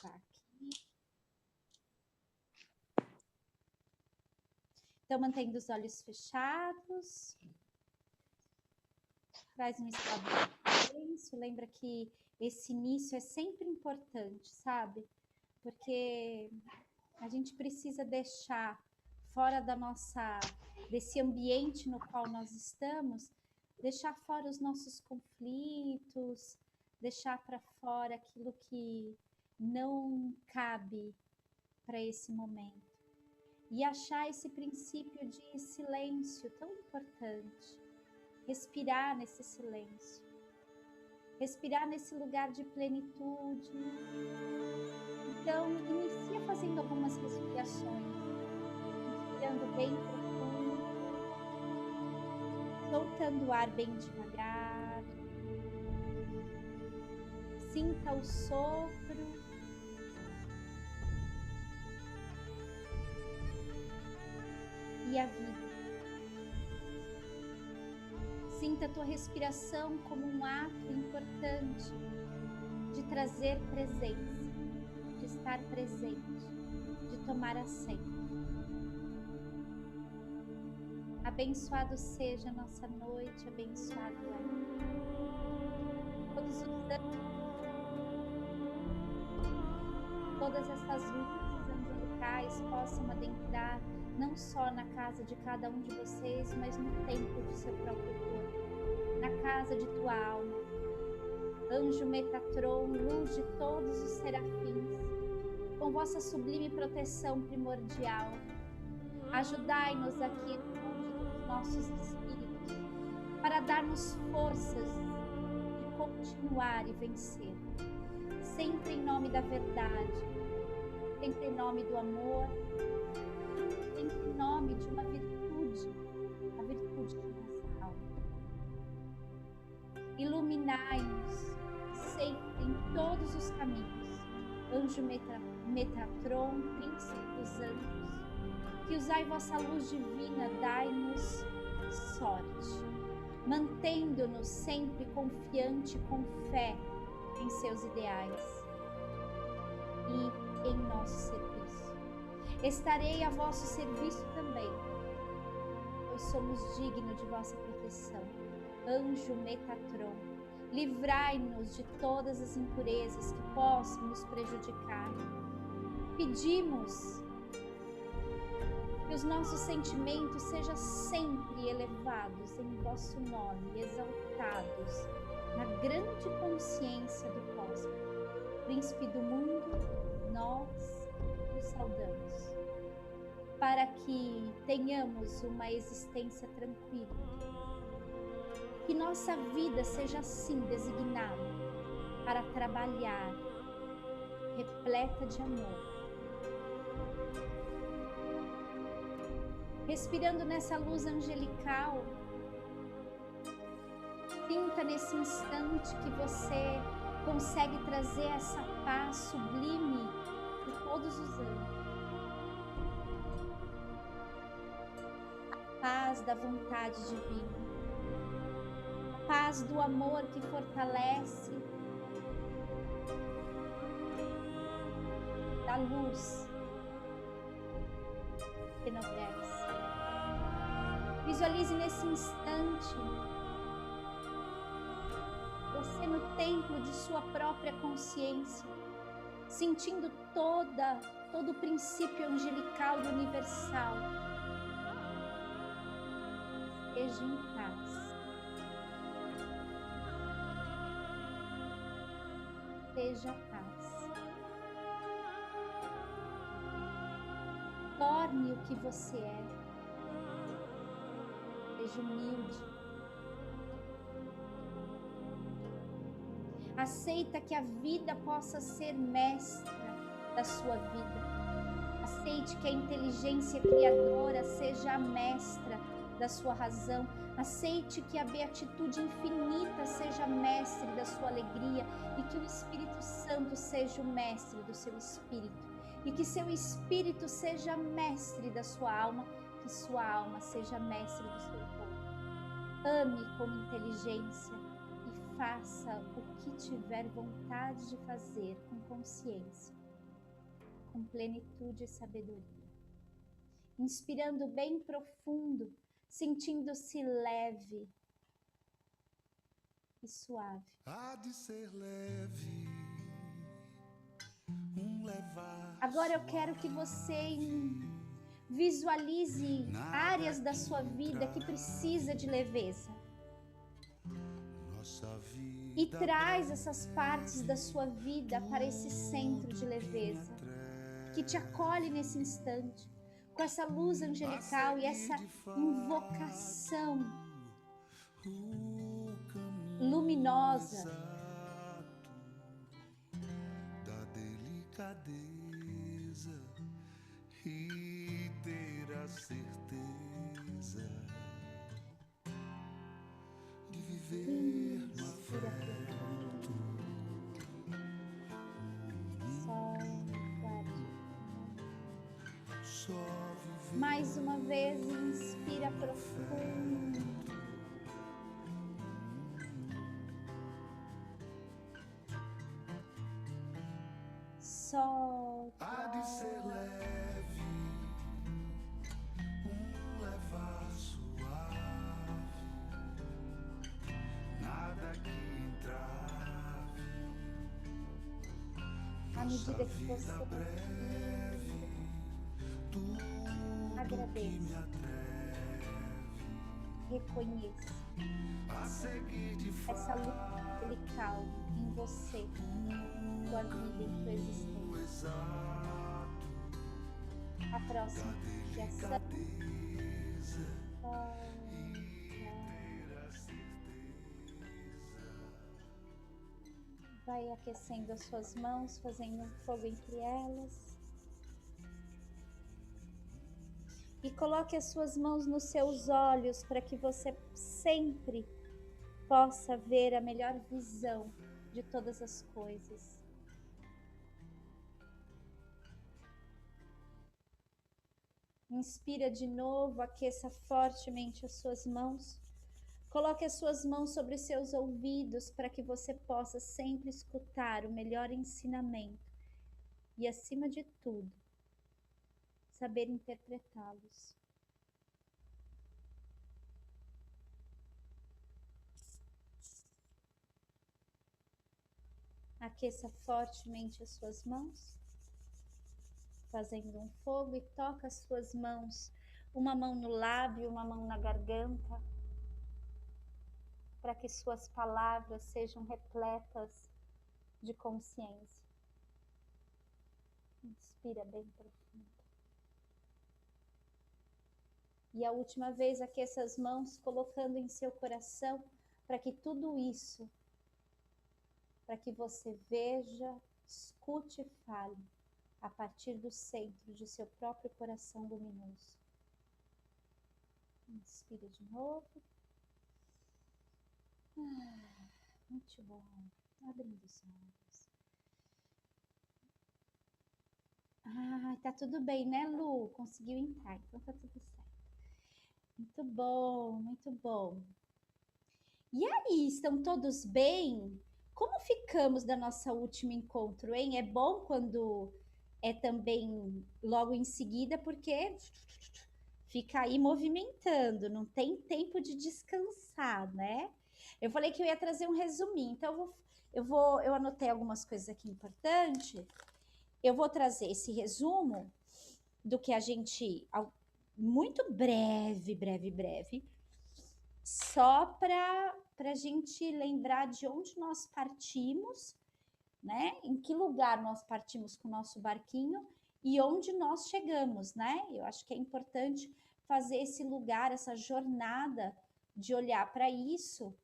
Tá aqui. Então, mantendo os olhos fechados. Traz um estado de silêncio. Lembra que esse início é sempre importante, sabe? Porque a gente precisa deixar fora desse ambiente no qual nós estamos, deixar fora os nossos conflitos, deixar para fora aquilo que não cabe para esse momento. E achar esse princípio de silêncio tão importante. Respirar nesse silêncio. Respirar nesse lugar de plenitude. Então, inicia fazendo algumas respirações. Inspirando bem profundo. Soltando o ar bem devagar. Sinta o sopro. E a vida. Sinta a tua respiração como um ato importante de trazer presença, de estar presente, de tomar assento. Abençoado seja a nossa noite, abençoado é. Todos os anjos, todas essas luzes angelicais possam adentrar não só na casa de cada um de vocês, mas no templo de seu próprio corpo, na casa de tua alma. Anjo Metatron, luz de todos os serafins, com vossa sublime proteção primordial, ajudai-nos aqui no mundo dos nossos espíritos, para dar-nos forças de continuar e vencer, sempre em nome da verdade, sempre em nome do amor, sempre em nome de uma virtude, a virtude de nossa alma. Iluminai-nos sempre em todos os caminhos, Anjo Metatron, Príncipe dos Anjos, que usai vossa luz divina, dai-nos sorte, mantendo-nos sempre confiante com fé em seus ideais e em nosso serviço. Estarei a vosso serviço também, pois somos dignos de vossa proteção. Anjo Metatron, livrai-nos de todas as impurezas que possam nos prejudicar. Pedimos que os nossos sentimentos sejam sempre elevados em vosso nome, exaltados na grande consciência do cosmos. Príncipe do mundo, nós os saudamos, para que tenhamos uma existência tranquila. Que nossa vida seja assim designada para trabalhar, repleta de amor. Respirando nessa luz angelical, sinta nesse instante que você consegue trazer essa paz sublime de todos os anjos. A paz da vontade divina. A paz do amor que fortalece, da luz que enobrece. Visualize nesse instante você no templo de sua própria consciência, sentindo todo o princípio angelical e universal. Esteja em paz. Seja a paz. Torne o que você é. Seja humilde. Aceita que a vida possa ser mestra da sua vida. Aceite que a inteligência criadora seja a mestra da sua razão. Aceite que a beatitude infinita seja mestre da sua alegria e que o Espírito Santo seja o mestre do seu espírito e que seu espírito seja mestre da sua alma, que sua alma seja mestre do seu corpo. Ame com inteligência e faça o que tiver vontade de fazer com consciência. com plenitude e sabedoria. Inspirando bem profundo, sentindo-se leve e suave. Há de ser leve, levar. Agora eu quero que você visualize áreas da sua vida que precisa de leveza. E traz essas partes da sua vida para esse centro de leveza, que te acolhe nesse instante, com essa luz angelical e essa invocação luminosa da delicadeza e ter a certeza de viver no afeto. Só viver. Mais uma vez, inspira profundo. Solta. Há de ser leve, levar suave, nada que entrave. À medida que você agradeça, reconheça essa luz angelical em você, tua vida, em tua existência. A próxima inspiração. Vai aquecendo as suas mãos, fazendo um fogo entre elas. E coloque as suas mãos nos seus olhos para que você sempre possa ver a melhor visão de todas as coisas. Inspira de novo, aqueça fortemente as suas mãos. Coloque as suas mãos sobre os seus ouvidos para que você possa sempre escutar o melhor ensinamento e, acima de tudo, saber interpretá-los. Aqueça fortemente as suas mãos, fazendo um fogo, e toca as suas mãos, uma mão no lábio, uma mão na garganta, para que suas palavras sejam repletas de consciência. Inspira bem profundo. E a última vez, aqueça as mãos, colocando em seu coração, para que tudo isso, para que você veja, escute e fale, a partir do centro de seu próprio coração luminoso. Inspira de novo. Muito bom. Abrindo os olhos. Tá tudo bem, né, Lu? Conseguiu entrar, então tá tudo certo. Muito bom, muito bom. E aí, estão todos bem? Como ficamos da nossa último encontro, hein? É bom quando é também logo em seguida, porque fica aí movimentando, não tem tempo de descansar, né? Eu falei que eu ia trazer um resuminho, então eu anotei algumas coisas aqui importantes. Eu vou trazer esse resumo do que a gente, muito breve, só para a gente lembrar de onde nós partimos, né? Em que lugar nós partimos com o nosso barquinho e onde nós chegamos, né? Eu acho que é importante fazer esse lugar, essa jornada de olhar para isso.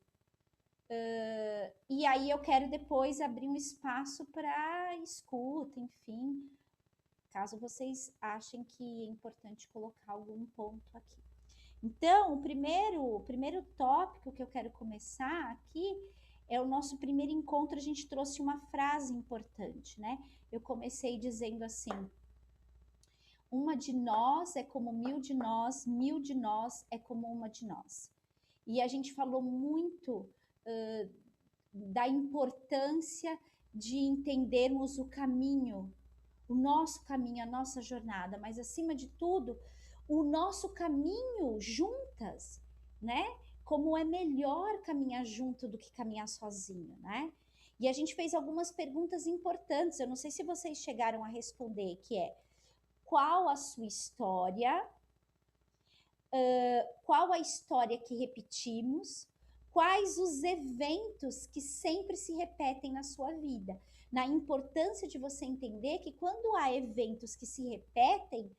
E aí eu quero depois abrir um espaço para escuta, enfim, caso vocês achem que é importante colocar algum ponto aqui. Então, o primeiro tópico que eu quero começar aqui é o nosso primeiro encontro. A gente trouxe uma frase importante, né? Eu comecei dizendo assim: uma de nós é como 1000 de nós, 1000 de nós é como uma de nós. E a gente falou muito da importância de entendermos o caminho o nosso caminho, a nossa jornada, mas acima de tudo, o nosso caminho juntas, né? Como é melhor caminhar junto do que caminhar sozinho, né? E a gente fez algumas perguntas importantes, eu não sei se vocês chegaram a responder, que é: qual a sua história? Qual a história que repetimos? Quais os eventos que sempre se repetem na sua vida? Na importância de você entender que quando há eventos que se repetem,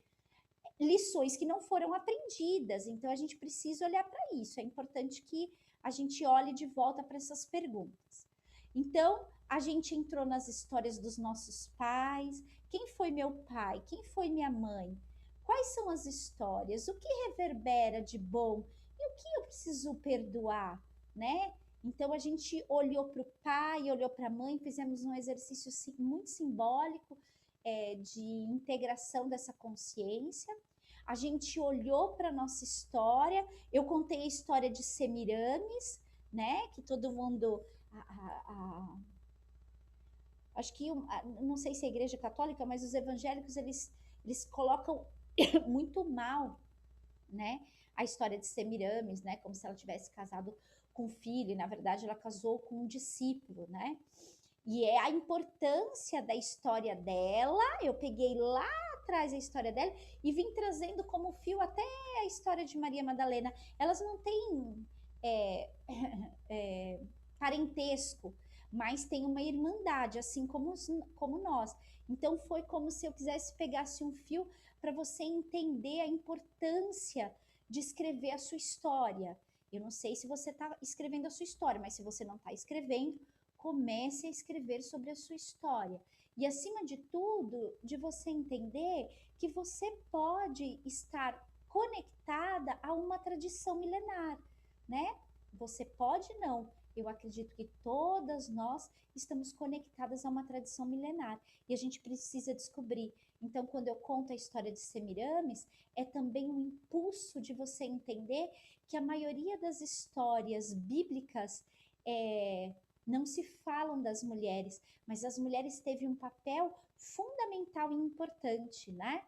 lições que não foram aprendidas. Então a gente precisa olhar para isso. É importante que a gente olhe de volta para essas perguntas. Então, a gente entrou nas histórias dos nossos pais. Quem foi meu pai? Quem foi minha mãe? Quais são as histórias? O que reverbera de bom? E o que eu preciso perdoar, né? Então a gente olhou para o pai, olhou para a mãe, fizemos um exercício muito simbólico de integração dessa consciência. A gente olhou para a nossa história. Eu contei a história de Semiramis, né? Que todo mundo acho que não sei se é a Igreja Católica, mas os evangélicos eles colocam muito mal, né? A história de Semiramis, né? Como se ela tivesse casado com um filho, e na verdade ela casou com um discípulo, né? E é a importância da história dela. Eu peguei lá atrás a história dela e vim trazendo como fio até a história de Maria Madalena. Elas não têm parentesco, mas tem uma irmandade, assim como nós. Então foi como se eu quisesse pegasse um fio para você entender a importância de escrever a sua história. Eu não sei se você está escrevendo a sua história, mas se você não está escrevendo, comece a escrever sobre a sua história. E, acima de tudo, de você entender que você pode estar conectada a uma tradição milenar, né? Você pode não. Eu acredito que todas nós estamos conectadas a uma tradição milenar e a gente precisa descobrir. Então, quando eu conto a história de Semiramis, é também um impulso de você entender que a maioria das histórias bíblicas não se falam das mulheres, mas as mulheres teve um papel fundamental e importante, né?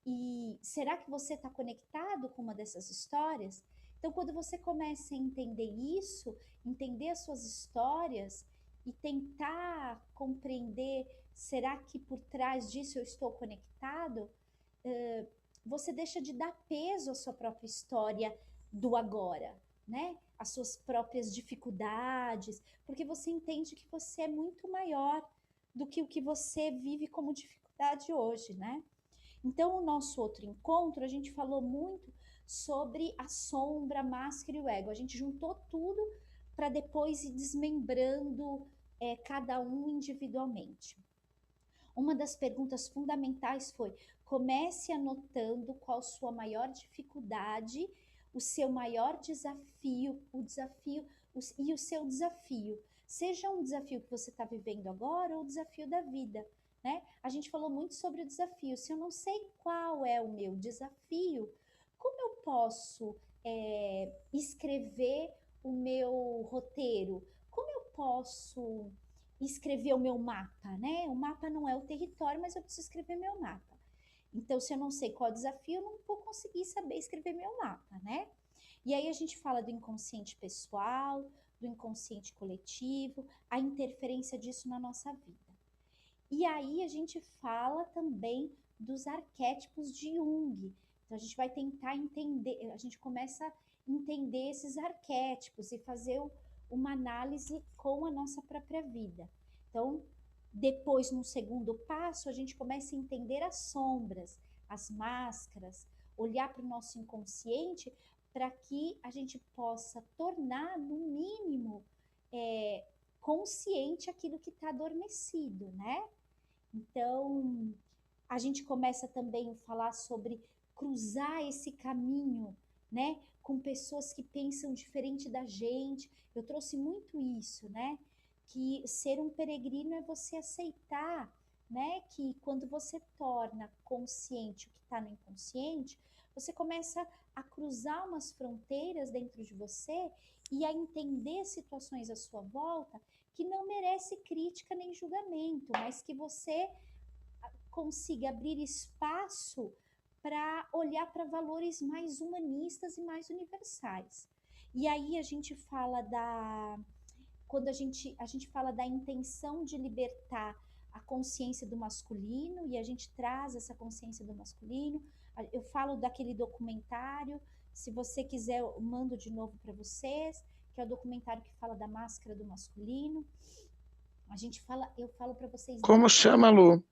E será que você está conectado com uma dessas histórias? Então, quando você começa a entender isso, entender as suas histórias e tentar compreender, será que por trás disso eu estou conectado? Você deixa de dar peso à sua própria história do agora, né? As suas próprias dificuldades, porque você entende que você é muito maior do que o que você vive como dificuldade hoje, né? Então, o nosso outro encontro, a gente falou muito sobre a sombra, a máscara e o ego. A gente juntou tudo para depois ir desmembrando cada um individualmente. Uma das perguntas fundamentais foi: comece anotando qual sua maior dificuldade, o seu maior desafio, e o seu desafio. Seja um desafio que você está vivendo agora ou o desafio da vida, né? A gente falou muito sobre o desafio. Se eu não sei qual é o meu desafio, como eu posso escrever o meu roteiro? Como eu posso escrever o meu mapa, né? O mapa não é o território, mas eu preciso escrever meu mapa. Então, se eu não sei qual é o desafio, eu não vou conseguir saber escrever meu mapa, né? E aí a gente fala do inconsciente pessoal, do inconsciente coletivo, a interferência disso na nossa vida. E aí a gente fala também dos arquétipos de Jung. Então a gente vai tentar entender, a gente começa a entender esses arquétipos e fazer uma análise com a nossa própria vida. Então, depois, no segundo passo, a gente começa a entender as sombras, as máscaras, olhar para o nosso inconsciente para que a gente possa tornar, no mínimo, consciente aquilo que está adormecido, né? Então, a gente começa também a falar sobre cruzar esse caminho, né, com pessoas que pensam diferente da gente. Eu trouxe muito isso, né, que ser um peregrino é você aceitar, né, que quando você torna consciente o que está no inconsciente, você começa a cruzar umas fronteiras dentro de você e a entender situações à sua volta que não merece crítica nem julgamento, mas que você consiga abrir espaço para olhar para valores mais humanistas e mais universais. E aí a gente fala quando a gente fala da intenção de libertar a consciência do masculino, e a gente traz essa consciência do masculino. Eu falo daquele documentário, se você quiser, eu mando de novo para vocês, que é o documentário que fala da máscara do masculino. Eu falo para vocês. Como chama, Lu?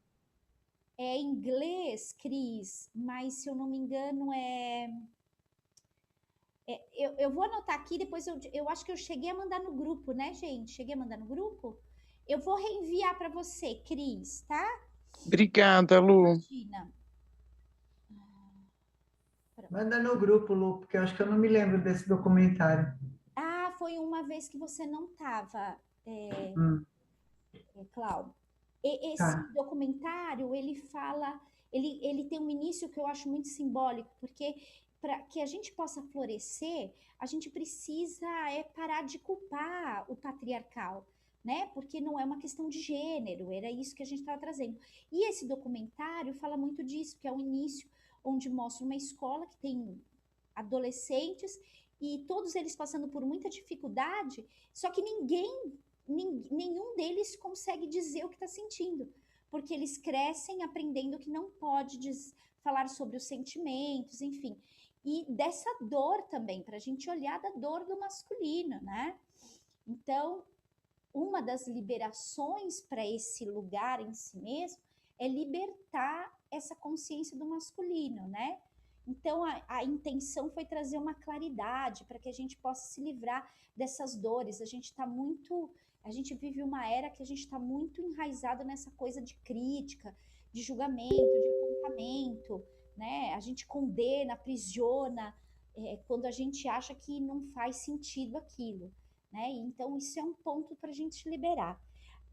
É em inglês, Cris, mas se eu não me engano eu vou anotar aqui, depois eu acho que eu cheguei a mandar no grupo, né, gente? Cheguei a mandar no grupo? Eu vou reenviar para você, Cris, tá? Obrigada, Lu. Imagina. Manda no grupo, Lu, porque eu acho que eu não me lembro desse documentário. Ah, foi uma vez que você não estava, Cláudio. Esse Tá. documentário, ele fala, ele tem um início que eu acho muito simbólico, porque para que a gente possa florescer, a gente precisa parar de culpar o patriarcal, né? Porque não é uma questão de gênero, era isso que a gente estava trazendo. E esse documentário fala muito disso, que é o início onde mostra uma escola que tem adolescentes e todos eles passando por muita dificuldade, só que nenhum deles consegue dizer o que está sentindo, porque eles crescem aprendendo que não pode falar sobre os sentimentos, enfim. E dessa dor também, para a gente olhar da dor do masculino, né? Então, uma das liberações para esse lugar em si mesmo é libertar essa consciência do masculino, né? Então, a intenção foi trazer uma claridade para que a gente possa se livrar dessas dores. A gente vive uma era que a gente está muito enraizado nessa coisa de crítica, de julgamento, de apontamento, né? A gente condena, aprisiona, quando a gente acha que não faz sentido aquilo, né? Então, isso é um ponto para a gente liberar.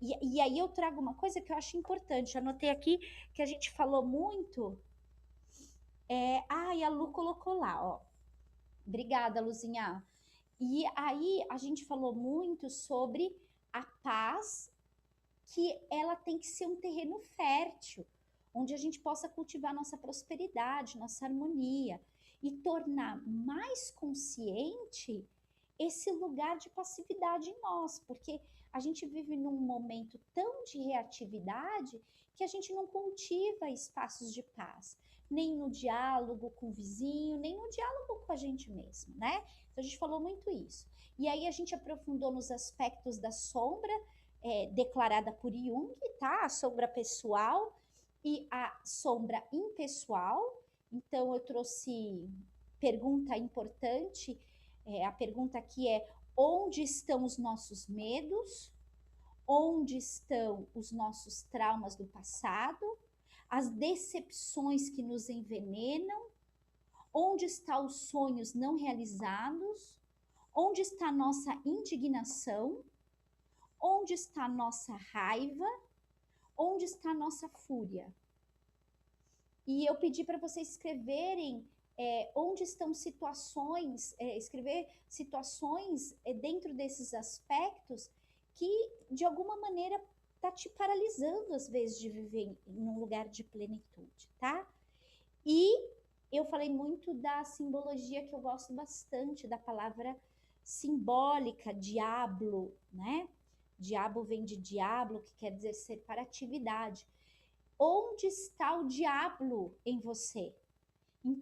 E aí eu trago uma coisa que eu acho importante. Eu anotei aqui que a gente falou muito. E a Lu colocou lá, ó. Obrigada, Luzinha. E aí a gente falou muito sobre a paz, que ela tem que ser um terreno fértil, onde a gente possa cultivar nossa prosperidade, nossa harmonia e tornar mais consciente esse lugar de passividade em nós, porque a gente vive num momento tão de reatividade que a gente não cultiva espaços de paz, nem no diálogo com o vizinho, nem no diálogo com a gente mesmo, né? Então a gente falou muito isso. E aí a gente aprofundou nos aspectos da sombra, declarada por Jung, tá? A sombra pessoal e a sombra impessoal. Então eu trouxe pergunta importante. A pergunta aqui é: onde estão os nossos medos? Onde estão os nossos traumas do passado? As decepções que nos envenenam? Onde estão os sonhos não realizados? Onde está a nossa indignação? Onde está a nossa raiva? Onde está a nossa fúria? E eu pedi para vocês escreverem onde estão situações, escrever situações dentro desses aspectos que, de alguma maneira, tá te paralisando, às vezes, de viver em um lugar de plenitude, tá? E eu falei muito da simbologia, que eu gosto bastante, da palavra simbólica, diablo, né? Diabo vem de diablo, que quer dizer separatividade. Onde está o diabo em você? Em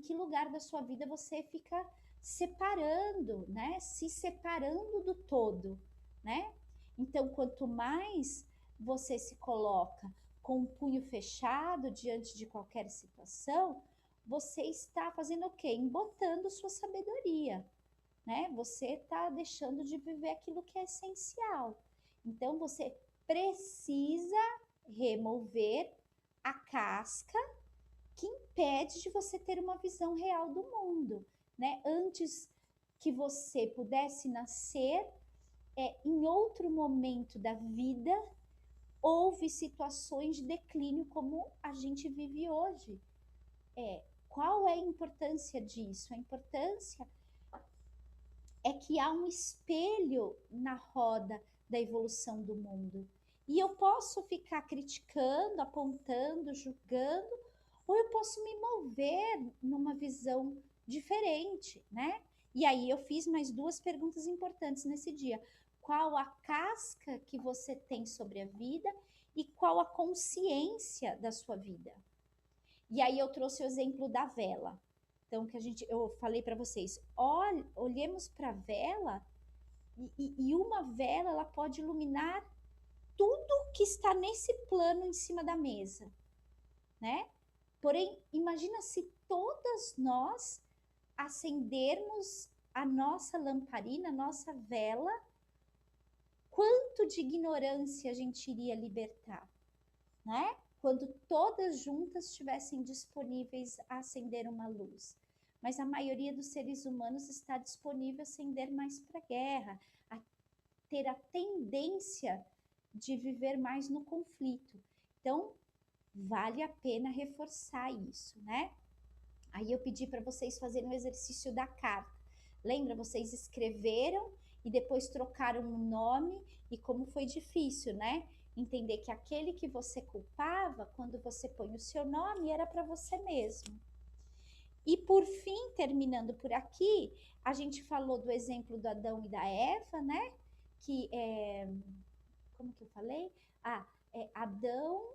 que lugar da sua vida você fica separando, né? Se separando do todo, né? Então, quanto mais você se coloca com o punho fechado diante de qualquer situação, você está fazendo o quê? Embotando sua sabedoria, né? Você está deixando de viver aquilo que é essencial. Então, você precisa remover a casca que impede de você ter uma visão real do mundo, né? Antes que você pudesse nascer, em outro momento da vida, houve situações de declínio como a gente vive hoje. Qual é a importância disso? A importância é que há um espelho na roda da evolução do mundo. E eu posso ficar criticando, apontando, julgando, ou eu posso me mover numa visão diferente, né? E aí eu fiz mais duas perguntas importantes nesse dia. Qual a casca que você tem sobre a vida e qual a consciência da sua vida? E aí eu trouxe o exemplo da vela. Então, eu falei para vocês, olhemos para a vela e uma vela ela pode iluminar tudo que está nesse plano em cima da mesa, né? Porém, imagina se todas nós acendermos a nossa lamparina, a nossa vela, quanto de ignorância a gente iria libertar, né? Quando todas juntas estivessem disponíveis a acender uma luz. Mas a maioria dos seres humanos está disponível a acender mais para a guerra, a ter a tendência de viver mais no conflito. Então, vale a pena reforçar isso, né? Aí eu pedi para vocês fazerem o exercício da carta. Lembra? Vocês escreveram e depois trocaram o nome e como foi difícil, né? Entender que aquele que você culpava, quando você põe o seu nome, era para você mesmo. E por fim, terminando por aqui, a gente falou do exemplo do Adão e da Eva, né? Que é... Como que eu falei? Adão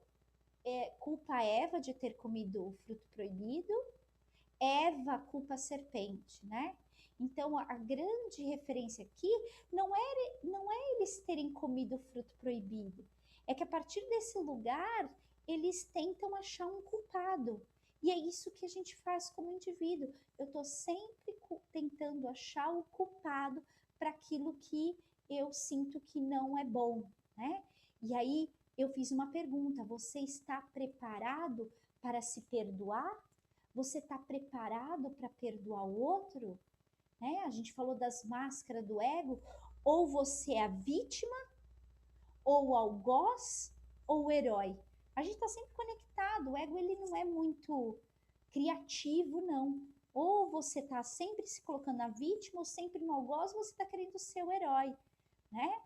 culpa a Eva de ter comido o fruto proibido, Eva culpa a serpente, né? Então, a grande referência aqui não é eles terem comido o fruto proibido, é que a partir desse lugar, eles tentam achar um culpado. E é isso que a gente faz como indivíduo. Eu estou sempre tentando achar o culpado para aquilo que eu sinto que não é bom, né? E aí, eu fiz uma pergunta: você está preparado para se perdoar? Você está preparado para perdoar o outro? Né? A gente falou das máscaras do ego. Ou você é a vítima, ou o algoz, ou o herói. A gente está sempre conectado. O ego ele não é muito criativo, não. Ou você está sempre se colocando na vítima, ou sempre no algoz, você está querendo ser o herói, né?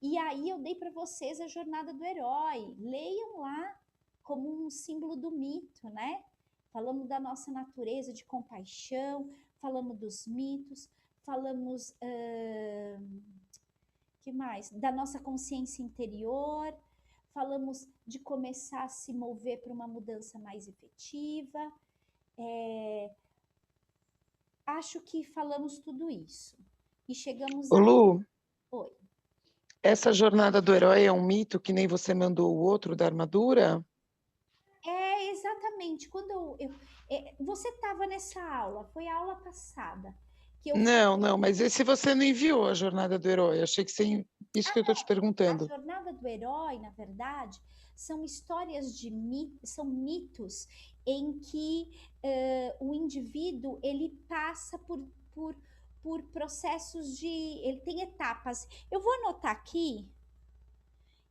E aí eu dei para vocês a jornada do herói. Leiam lá como um símbolo do mito, né? Falamos da nossa natureza de compaixão, falamos dos mitos, falamos que mais? Da nossa consciência interior, falamos de começar a se mover para uma mudança mais efetiva. Acho que falamos tudo isso. E chegamos Ô, a... Lu, Oi. essa jornada do herói é um mito que nem você mandou o outro da armadura? Exatamente. Quando você estava nessa aula, foi a aula passada, que eu Não, mas esse você não enviou a jornada do herói. Achei que você... Isso que eu estou te A perguntando. jornada do herói, na verdade, são histórias de são mitos em que o indivíduo ele passa por processos de... Ele tem etapas. Eu vou anotar aqui,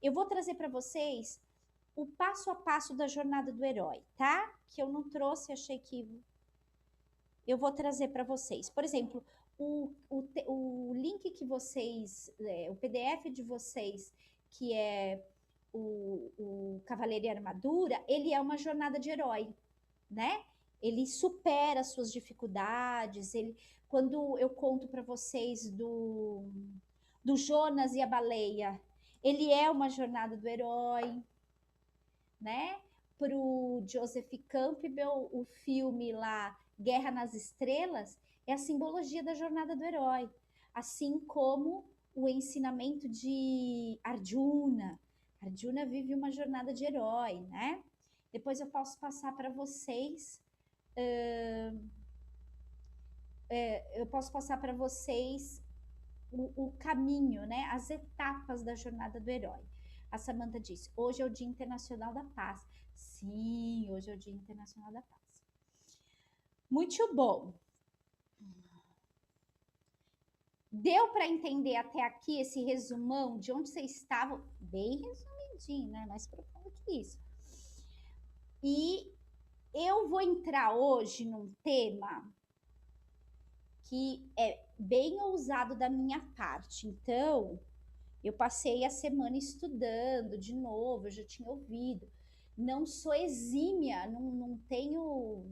eu vou trazer para vocês o passo a passo da jornada do herói, tá? Que eu não trouxe, achei que eu vou trazer para vocês. Por exemplo, o link que vocês, o PDF de vocês, que é o Cavaleiro e Armadura, ele é uma jornada de herói, né? Ele supera as suas dificuldades. Quando eu conto para vocês do Jonas e a baleia, ele é uma jornada do herói, né? Para o Joseph Campbell, o filme lá, Guerra nas Estrelas, é a simbologia da jornada do herói, assim como o ensinamento de Arjuna. Arjuna vive uma jornada de herói, né? Depois eu posso passar para vocês. Eu posso passar para vocês o caminho, né? As etapas da jornada do herói. A Samantha disse: hoje é o Dia Internacional da Paz. Sim, hoje é o Dia Internacional da Paz. Muito bom. Deu para entender até aqui esse resumão de onde vocês estavam? Bem resumidinho, né? Mais profundo que isso. E eu vou entrar hoje num tema que é bem ousado da minha parte. Então, Eu passei a semana estudando de novo, eu já tinha ouvido. Não sou exímia, não tenho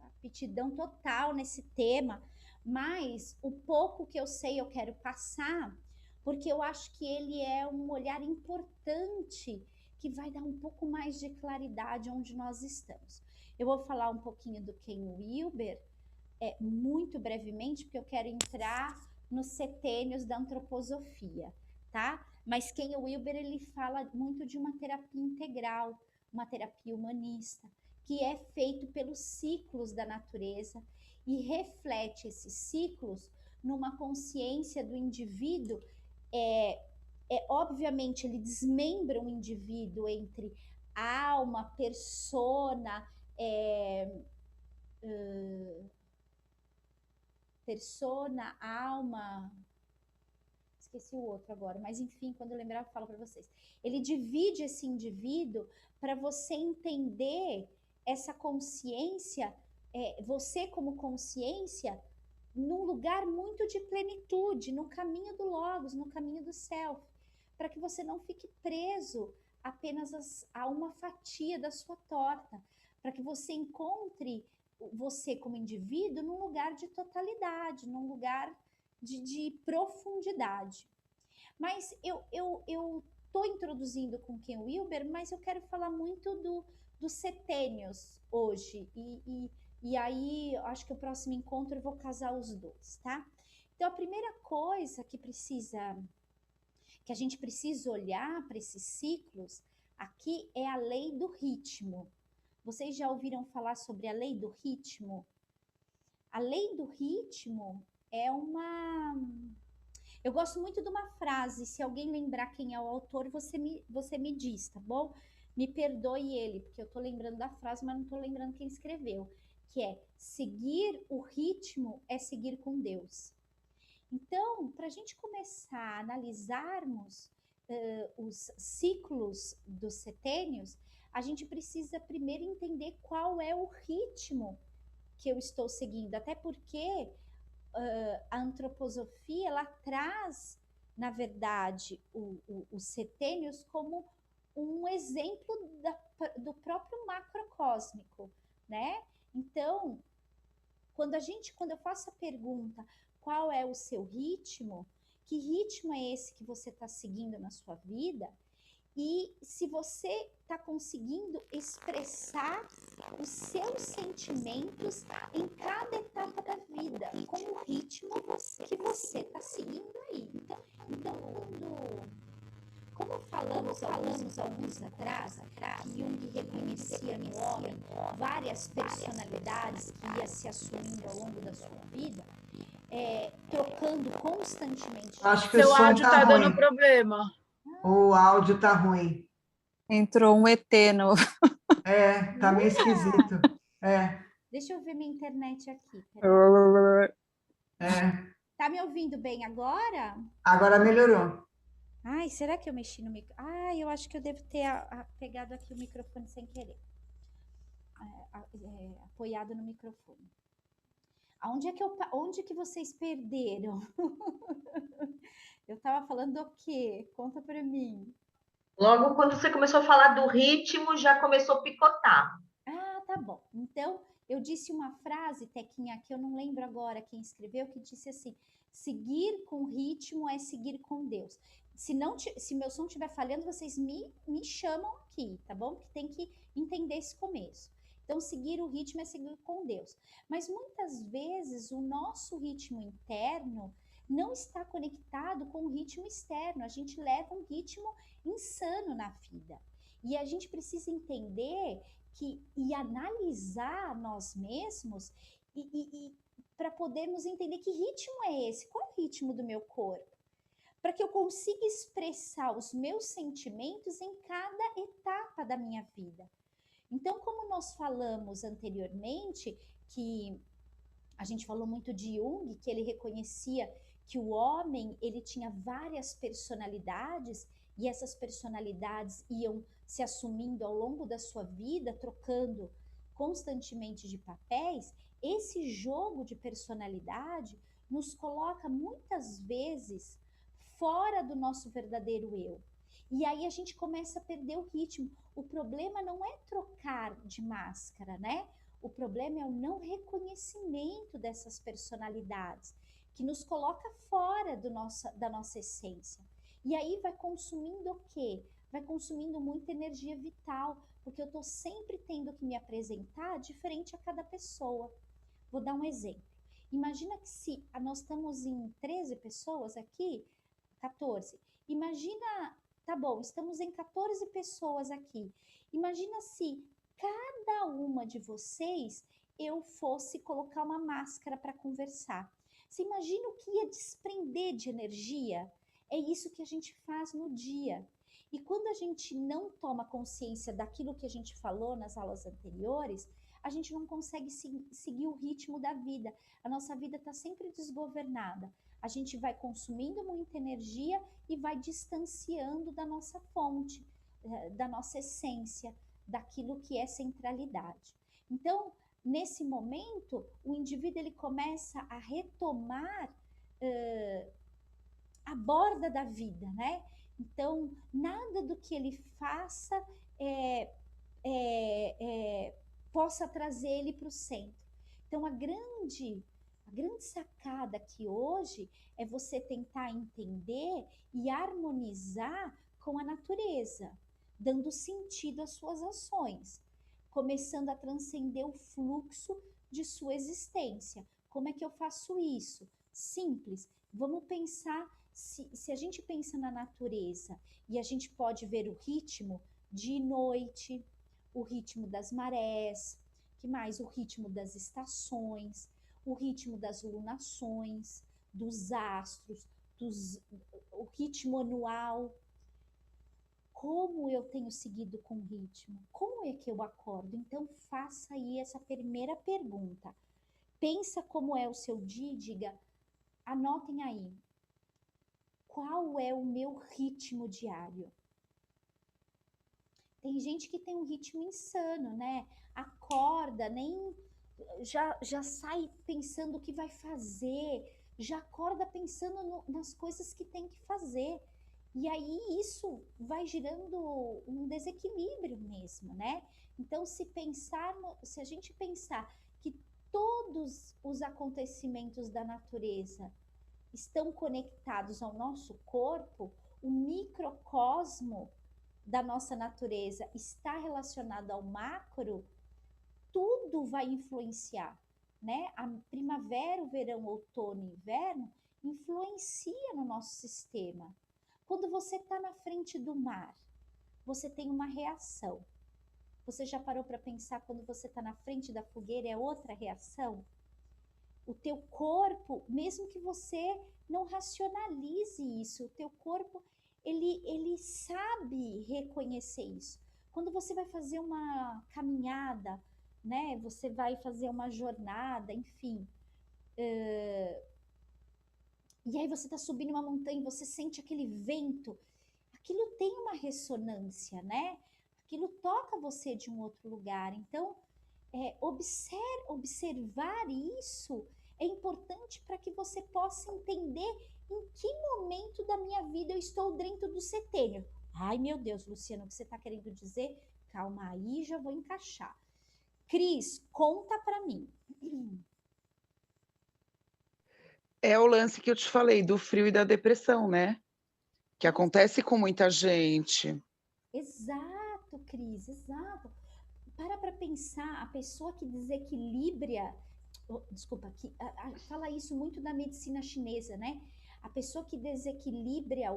aptidão total nesse tema, mas o pouco que eu sei eu quero passar, porque eu acho que ele é um olhar importante que vai dar um pouco mais de claridade onde nós estamos. Eu vou falar um pouquinho do Ken Wilber, muito brevemente, porque eu quero entrar nos setênios da antroposofia, tá? Mas Ken Wilber, ele fala muito de uma terapia integral, uma terapia humanista, que é feito pelos ciclos da natureza e reflete esses ciclos numa consciência do indivíduo. Obviamente, ele desmembra o indivíduo entre alma, persona, alma, esqueci o outro agora, mas enfim, quando eu lembrar eu falo para vocês. Ele divide esse indivíduo para você entender essa consciência, você como consciência, num lugar muito de plenitude, no caminho do Logos, no caminho do Self, para que você não fique preso apenas a uma fatia da sua torta, para que você encontre você como indivíduo num lugar de totalidade, num lugar de profundidade. Mas eu estou introduzindo com Ken Wilber, mas eu quero falar muito dos setênios hoje. E aí, acho que o próximo encontro eu vou casar os dois, tá? Então, a primeira coisa que a gente precisa olhar para esses ciclos aqui é a lei do ritmo. Vocês já ouviram falar sobre a lei do ritmo? A lei do ritmo é uma... Eu gosto muito de uma frase, se alguém lembrar quem é o autor, você me diz, tá bom? Me perdoe ele, porque eu tô lembrando da frase, mas não tô lembrando quem escreveu, que é: seguir o ritmo é seguir com Deus. Então, para a gente começar a analisarmos os ciclos dos setênios, a gente precisa primeiro entender qual é o ritmo que eu estou seguindo, até porque a antroposofia, ela traz, na verdade, os setênios como um exemplo do próprio macrocósmico, né? Então, quando eu faço a pergunta, qual é o seu ritmo? Que ritmo é esse que você está seguindo na sua vida? E se você está conseguindo expressar os seus sentimentos em cada etapa da vida, com o ritmo que você está seguindo aí. Então como falamos alguns atrás, que Jung reconhecia no homem várias personalidades que ia se assumindo ao longo da sua vida, trocando constantemente. Acho que o Seu som áudio tá tá dando ruim. problema. O áudio tá ruim. Entrou um ET no... Tá meio esquisito. Deixa eu ver minha internet aqui. Peraí. Tá me ouvindo bem agora? Agora melhorou. Ai, será que eu mexi no microfone? Ai, eu acho que eu devo ter pegado aqui o microfone sem querer. Apoiado no microfone. Onde que vocês perderam? Eu tava falando o quê? Conta pra mim. Logo quando você começou a falar do ritmo, já começou a picotar. Ah, tá bom. Então, eu disse uma frase, Tequinha, que eu não lembro agora quem escreveu, que disse assim: seguir com ritmo é seguir com Deus. Se meu som estiver falhando, vocês me chamam aqui, tá bom? Que tem que entender esse começo. Então, seguir o ritmo é seguir com Deus. Mas muitas vezes o nosso ritmo interno não está conectado com o ritmo externo. A gente leva um ritmo insano na vida. E a gente precisa entender e analisar nós mesmos para podermos entender que ritmo é esse, qual é o ritmo do meu corpo, para que eu consiga expressar os meus sentimentos em cada etapa da minha vida. Então, como nós falamos anteriormente, que a gente falou muito de Jung, que ele reconhecia que o homem, ele tinha várias personalidades, e essas personalidades iam se assumindo ao longo da sua vida, trocando constantemente de papéis. Esse jogo de personalidade nos coloca muitas vezes fora do nosso verdadeiro eu. E aí a gente começa a perder o ritmo. O problema não é trocar de máscara, né? O problema é o não reconhecimento dessas personalidades, que nos coloca fora da nossa essência. E aí vai consumindo o quê? Vai consumindo muita energia vital, porque eu estou sempre tendo que me apresentar diferente a cada pessoa. Vou dar um exemplo. Imagina que se nós estamos em 13 pessoas aqui, 14. Imagina, tá bom, estamos em 14 pessoas aqui. Imagina se cada uma de vocês eu fosse colocar uma máscara para conversar. Você imagina o que ia desprender de energia? É isso que a gente faz no dia. E quando a gente não toma consciência daquilo que a gente falou nas aulas anteriores, a gente não consegue seguir o ritmo da vida. A nossa vida está sempre desgovernada. A gente vai consumindo muita energia e vai distanciando da nossa fonte, da nossa essência, daquilo que é centralidade. Então, nesse momento, o indivíduo ele começa a retomar a borda da vida, né? Então, nada do que ele faça possa trazer ele para o centro. Então, a grande sacada aqui hoje é você tentar entender e harmonizar com a natureza, dando sentido às suas ações, começando a transcender o fluxo de sua existência. Como é que eu faço isso? Simples. Vamos pensar, se a gente pensa na natureza e a gente pode ver o ritmo de noite, o ritmo das marés, que mais? O ritmo das estações, o ritmo das lunações, dos astros, o ritmo anual. Como eu tenho seguido com o ritmo? Como é que eu acordo? Então faça aí essa primeira pergunta. Pensa como é o seu dia e diga, anotem aí, qual é o meu ritmo diário? Tem gente que tem um ritmo insano, né? Acorda, nem já sai pensando o que vai fazer, já acorda pensando nas coisas que tem que fazer. E aí isso vai gerando um desequilíbrio mesmo, né? Então, se a gente pensar que todos os acontecimentos da natureza estão conectados ao nosso corpo, o microcosmo da nossa natureza está relacionado ao macro, tudo vai influenciar, né? A primavera, o verão, o outono e inverno influencia no nosso sistema. Quando você está na frente do mar, você tem uma reação. Você já parou para pensar quando você está na frente da fogueira é outra reação? O teu corpo, mesmo que você não racionalize isso, o teu corpo, ele sabe reconhecer isso. Quando você vai fazer uma caminhada, né? Você vai fazer uma jornada, enfim. E aí você está subindo uma montanha e você sente aquele vento. Aquilo tem uma ressonância, né? Aquilo toca você de um outro lugar. Então, observar isso é importante para que você possa entender em que momento da minha vida eu estou dentro do setênio. Ai, meu Deus, Luciano, o que você está querendo dizer? Calma aí, já vou encaixar. Cris, conta para mim. É o lance que eu te falei, do frio e da depressão, né? Que acontece com muita gente. Exato, Cris, exato. Para pensar, a pessoa que desequilibra, fala isso muito da medicina chinesa, né? A pessoa que desequilibra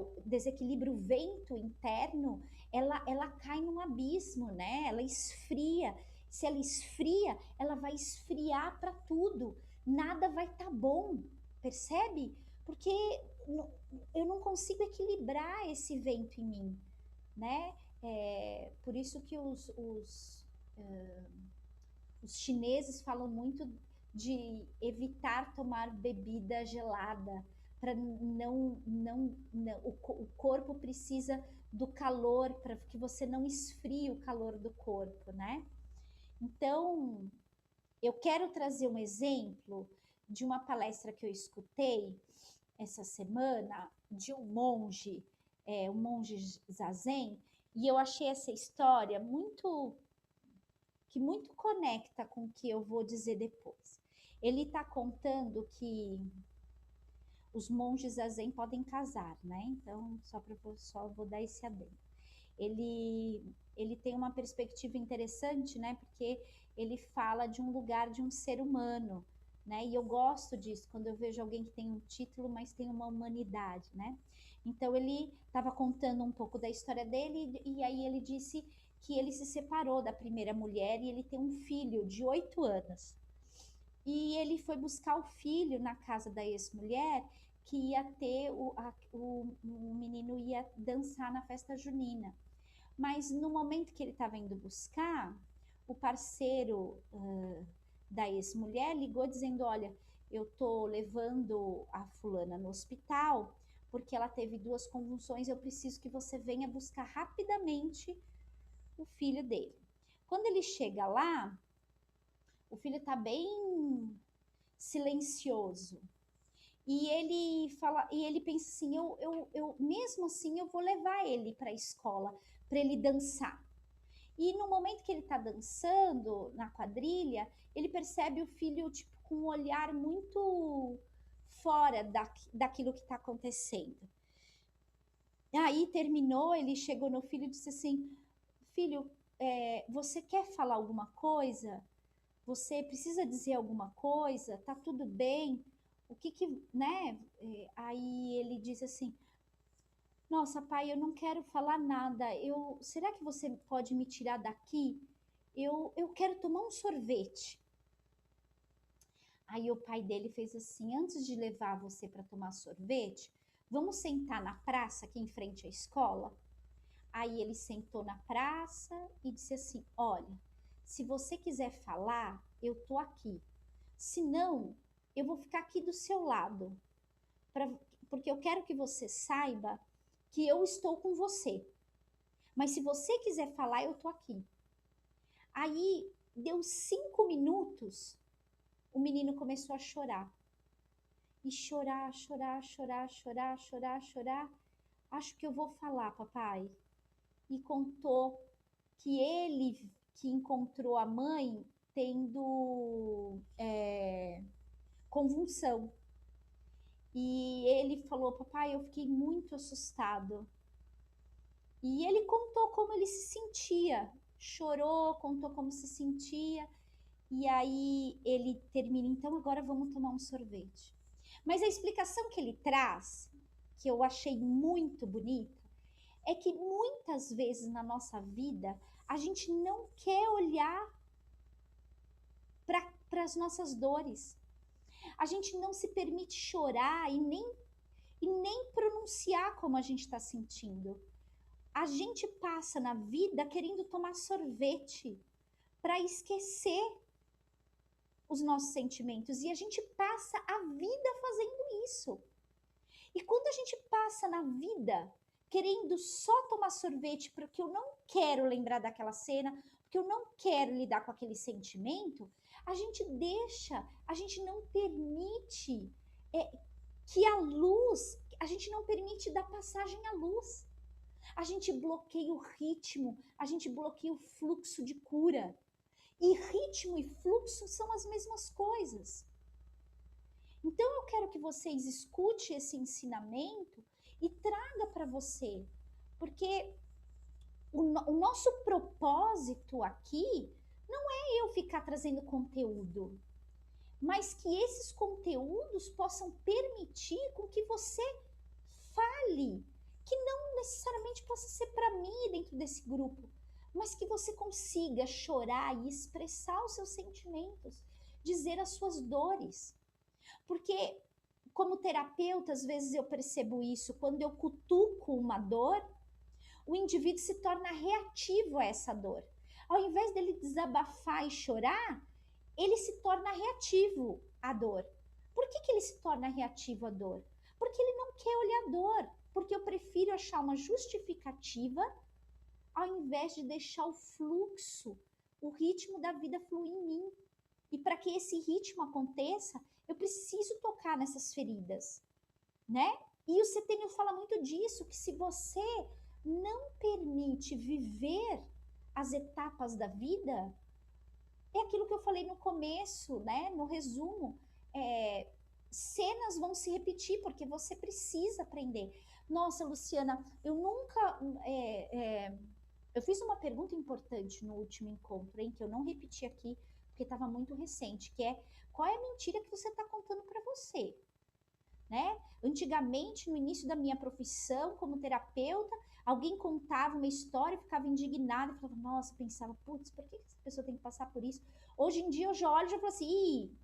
o vento interno, ela cai num abismo, né? Ela esfria. Se ela esfria, ela vai esfriar para tudo. Nada vai estar bom, percebe? Porque eu não consigo equilibrar esse vento em mim, né? Por isso que os chineses falam muito de evitar tomar bebida gelada, para o corpo precisa do calor, para que você não esfrie o calor do corpo, né? Então, eu quero trazer um exemplo de uma palestra que eu escutei essa semana de um monge, um monge zazen, e eu achei essa história que muito conecta com o que eu vou dizer depois. Ele está contando que os monges zazen podem casar, né? Então, só vou dar esse adendo. Ele tem uma perspectiva interessante, né? Porque ele fala de um lugar de um ser humano, né? E eu gosto disso, quando eu vejo alguém que tem um título, mas tem uma humanidade, né? Então, ele estava contando um pouco da história dele, e aí ele disse que ele se separou da primeira mulher e ele tem um filho de 8 anos. E ele foi buscar o filho na casa da ex-mulher, que ia ter, o menino ia dançar na festa junina. Mas no momento que ele estava indo buscar, o parceiro da ex-mulher ligou dizendo: olha, eu tô levando a fulana no hospital porque ela teve 2 convulsões, eu preciso que você venha buscar rapidamente o filho dele. Quando ele chega lá, o filho está bem silencioso. E ele pensa assim, eu mesmo assim eu vou levar ele para a escola para ele dançar. E no momento que ele está dançando na quadrilha, ele percebe o filho tipo com um olhar muito fora daquilo que está acontecendo. Aí terminou, ele chegou no filho e disse assim: filho, você quer falar alguma coisa? Você precisa dizer alguma coisa? Tá tudo bem? O que, né? Aí ele diz assim: nossa, pai, eu não quero falar nada. Será que você pode me tirar daqui? Eu quero tomar um sorvete. Aí o pai dele fez assim: antes de levar você para tomar sorvete, vamos sentar na praça aqui em frente à escola? Aí ele sentou na praça e disse assim: olha, se você quiser falar, eu tô aqui. Se não, eu vou ficar aqui do seu lado, porque eu quero que você saiba que eu estou com você. Mas se você quiser falar, eu tô aqui. Aí deu 5 minutos, o menino começou a chorar. E chorar. Acho que eu vou falar, papai. E contou que ele que encontrou a mãe tendo convulsão. E ele falou: papai, eu fiquei muito assustado. E ele contou como ele se sentia, chorou, contou como se sentia. E aí ele termina: então agora vamos tomar um sorvete. Mas a explicação que ele traz, que eu achei muito bonita, é que muitas vezes na nossa vida a gente não quer olhar para as nossas dores. A gente não se permite chorar e nem pronunciar como a gente está sentindo. A gente passa na vida querendo tomar sorvete para esquecer os nossos sentimentos, e a gente passa a vida fazendo isso. E quando a gente passa na vida querendo só tomar sorvete porque eu não quero lembrar daquela cena, porque eu não quero lidar com aquele sentimento, a gente não permite que a luz, a gente não permite dar passagem à luz. A gente bloqueia o ritmo, a gente bloqueia o fluxo de cura. E ritmo e fluxo são as mesmas coisas. Então eu quero que vocês escutem esse ensinamento e traga para você, porque o nosso propósito aqui não é eu ficar trazendo conteúdo, mas que esses conteúdos possam permitir com que você fale, que não necessariamente possa ser para mim dentro desse grupo, mas que você consiga chorar e expressar os seus sentimentos, dizer as suas dores. Porque, como terapeuta, às vezes eu percebo isso, quando eu cutuco uma dor, o indivíduo se torna reativo a essa dor. Ao invés dele desabafar e chorar, ele se torna reativo à dor. Por que ele se torna reativo à dor? Porque ele não quer olhar a dor, porque eu prefiro achar uma justificativa ao invés de deixar o fluxo, o ritmo da vida fluir em mim. E para que esse ritmo aconteça, eu preciso tocar nessas feridas. né? E o Setênio fala muito disso, que se você não permite viver as etapas da vida, é aquilo que eu falei no começo, né? No resumo, cenas vão se repetir porque você precisa aprender. Nossa, Luciana, eu nunca. Eu fiz uma pergunta importante no último encontro, hein, que eu não repeti aqui porque estava muito recente, que é qual é a mentira que você está contando para você, né? Antigamente, no início da minha profissão como terapeuta, alguém contava uma história, ficava indignada, falava, nossa, pensava, putz, por que essa pessoa tem que passar por isso? Hoje em dia eu já olho e já falo assim, ih,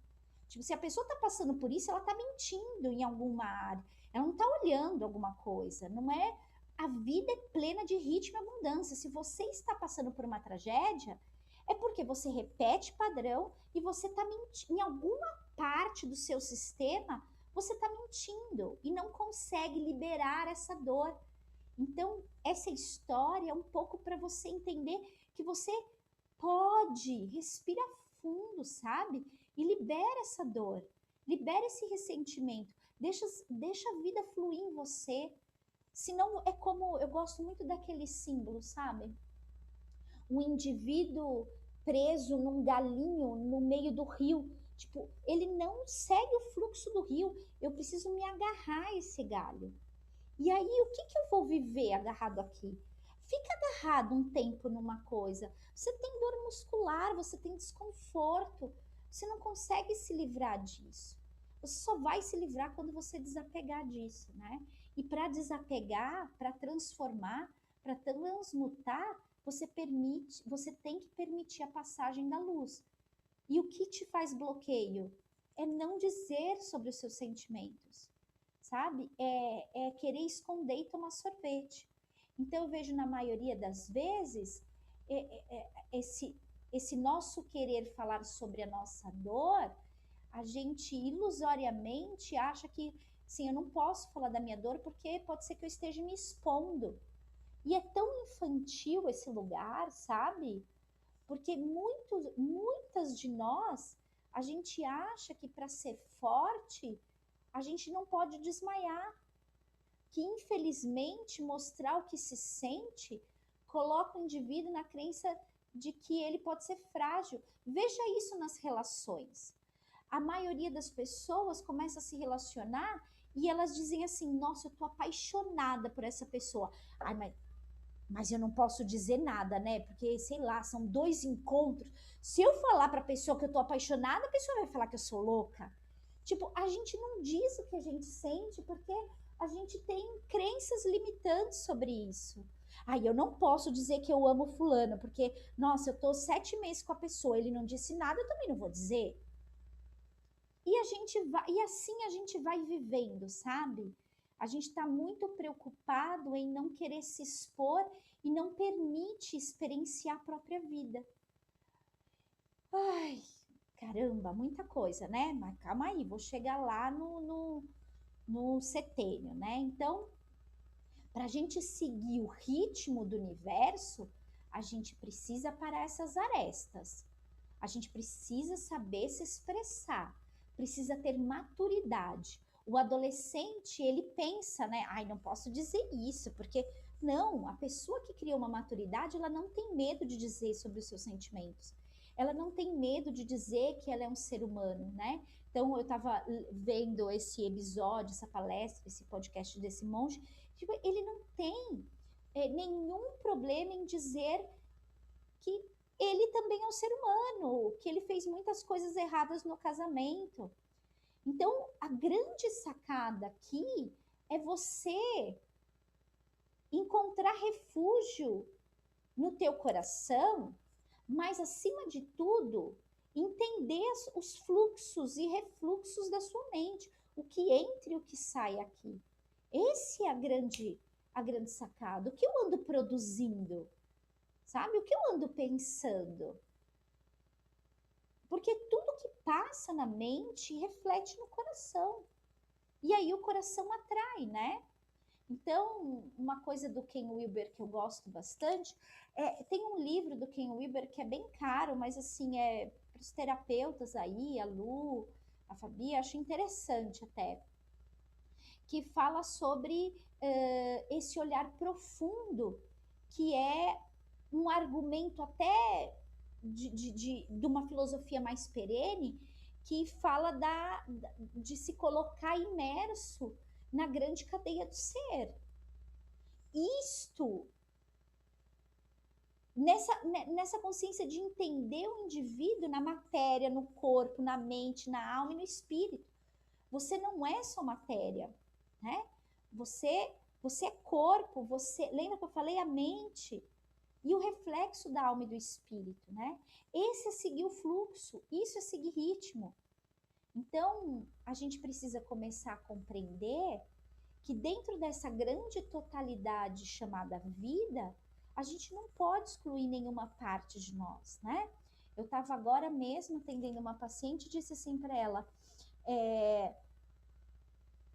tipo, se a pessoa está passando por isso, ela está mentindo em alguma área, ela não está olhando alguma coisa, não é? A vida é plena de ritmo e abundância. Se você está passando por uma tragédia, é porque você repete padrão e você está mentindo. Em alguma parte do seu sistema, você está mentindo e não consegue liberar essa dor. Então, essa história é um pouco para você entender que você pode, respira fundo, sabe? E libera essa dor, libera esse ressentimento, deixa a vida fluir em você. Senão é como, eu gosto muito daquele símbolo, sabe? Um indivíduo preso num galinho no meio do rio. Tipo, ele não segue o fluxo do rio. Eu preciso me agarrar a esse galho. E aí, o que eu vou viver agarrado aqui? Fica agarrado um tempo numa coisa. Você tem dor muscular, você tem desconforto. Você não consegue se livrar disso. Você só vai se livrar quando você desapegar disso, né? E para desapegar, para transformar, para transmutar, você tem que permitir a passagem da luz. E o que te faz bloqueio? É não dizer sobre os seus sentimentos, sabe? É querer esconder e tomar sorvete. Então eu vejo na maioria das vezes esse nosso querer falar sobre a nossa dor, a gente ilusoriamente acha que, sim, eu não posso falar da minha dor porque pode ser que eu esteja me expondo. E é tão infantil esse lugar, sabe? Porque muitas de nós, a gente acha que para ser forte, a gente não pode desmaiar. Que infelizmente mostrar o que se sente coloca o indivíduo na crença de que ele pode ser frágil. Veja isso nas relações. A maioria das pessoas começa a se relacionar e elas dizem assim, nossa, eu tô apaixonada por essa pessoa. Ai, mas eu não posso dizer nada, né? Porque, sei lá, são 2 encontros. Se eu falar pra pessoa que eu tô apaixonada, a pessoa vai falar que eu sou louca. Tipo, a gente não diz o que a gente sente porque a gente tem crenças limitantes sobre isso. Ai, eu não posso dizer que eu amo fulano, porque, nossa, eu tô 7 meses com a pessoa, ele não disse nada, eu também não vou dizer. E assim a gente vai vivendo, sabe? A gente está muito preocupado em não querer se expor e não permite experienciar a própria vida. Ai, caramba, muita coisa, né? Mas calma aí, vou chegar lá no setênio, né? Então, para a gente seguir o ritmo do universo, a gente precisa parar essas arestas. A gente precisa saber se expressar, precisa ter maturidade. O adolescente, ele pensa, né? Ai, não posso dizer isso, porque não, a pessoa que cria uma maturidade, ela não tem medo de dizer sobre os seus sentimentos. Ela não tem medo de dizer que ela é um ser humano, né? Então, eu estava vendo esse episódio, essa palestra, esse podcast desse monge, tipo, ele não tem nenhum problema em dizer que ele também é um ser humano, que ele fez muitas coisas erradas no casamento. Então, a grande sacada aqui é você encontrar refúgio no teu coração, mas, acima de tudo, entender os fluxos e refluxos da sua mente, o que entra e o que sai aqui. Esse é a grande sacada. O que eu ando produzindo? Sabe? O que eu ando pensando? Porque tudo que passa na mente reflete no coração. E aí o coração atrai, né? Então, uma coisa do Ken Wilber que eu gosto bastante, tem um livro do Ken Wilber que é bem caro, mas assim, para os terapeutas aí, a Lu, a Fabi, acho interessante até, que fala sobre esse olhar profundo, que é um argumento até de uma filosofia mais perene, que fala de se colocar imerso na grande cadeia do ser. Isto, nessa consciência de entender o indivíduo na matéria, no corpo, na mente, na alma e no espírito. Você não é só matéria, né? Você é corpo, lembra que eu falei a mente e o reflexo da alma e do espírito, né? Esse é seguir o fluxo, isso é seguir ritmo. Então, a gente precisa começar a compreender que dentro dessa grande totalidade chamada vida, a gente não pode excluir nenhuma parte de nós, né? Eu estava agora mesmo atendendo uma paciente e disse assim para ela,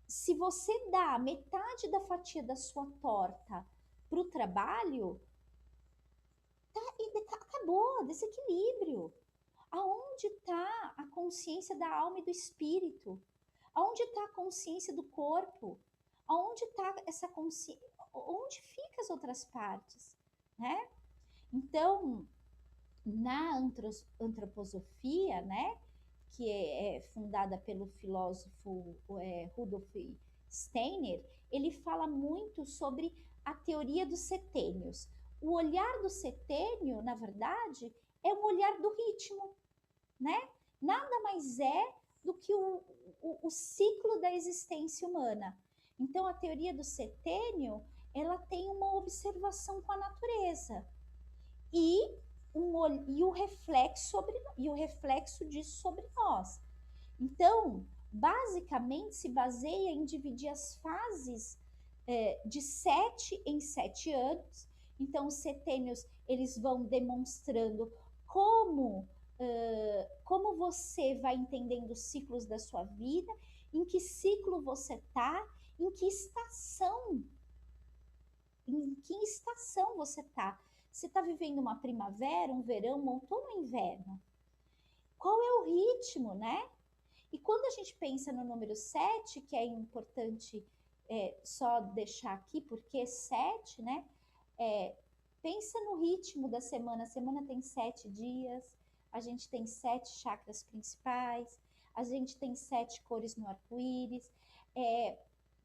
se você dá metade da fatia da sua torta para o trabalho, acabou, desequilíbrio. Aonde está a consciência da alma e do espírito? Aonde está a consciência do corpo? Aonde está essa consciência? Onde ficam as outras partes, né? Então, na antroposofia, né, que é fundada pelo filósofo Rudolf Steiner, ele fala muito sobre a teoria dos setênios. O olhar do setênio, na verdade, é um olhar do ritmo, né? Nada mais é do que o ciclo da existência humana. Então, a teoria do setênio, ela tem uma observação com a natureza e o reflexo disso sobre nós. Então, basicamente, se baseia em dividir as fases de 7 em 7 anos. Então, os setênios, eles vão demonstrando como você vai entendendo os ciclos da sua vida, em que ciclo você está, em que estação você está. Você está vivendo uma primavera, um verão, um outono ou inverno? Qual é o ritmo, né? E quando a gente pensa no número 7, que é importante só deixar aqui, porque 7, né? Pensa no ritmo da semana. A semana tem 7 dias, a gente tem 7 chakras principais, a gente tem 7 cores no arco-íris,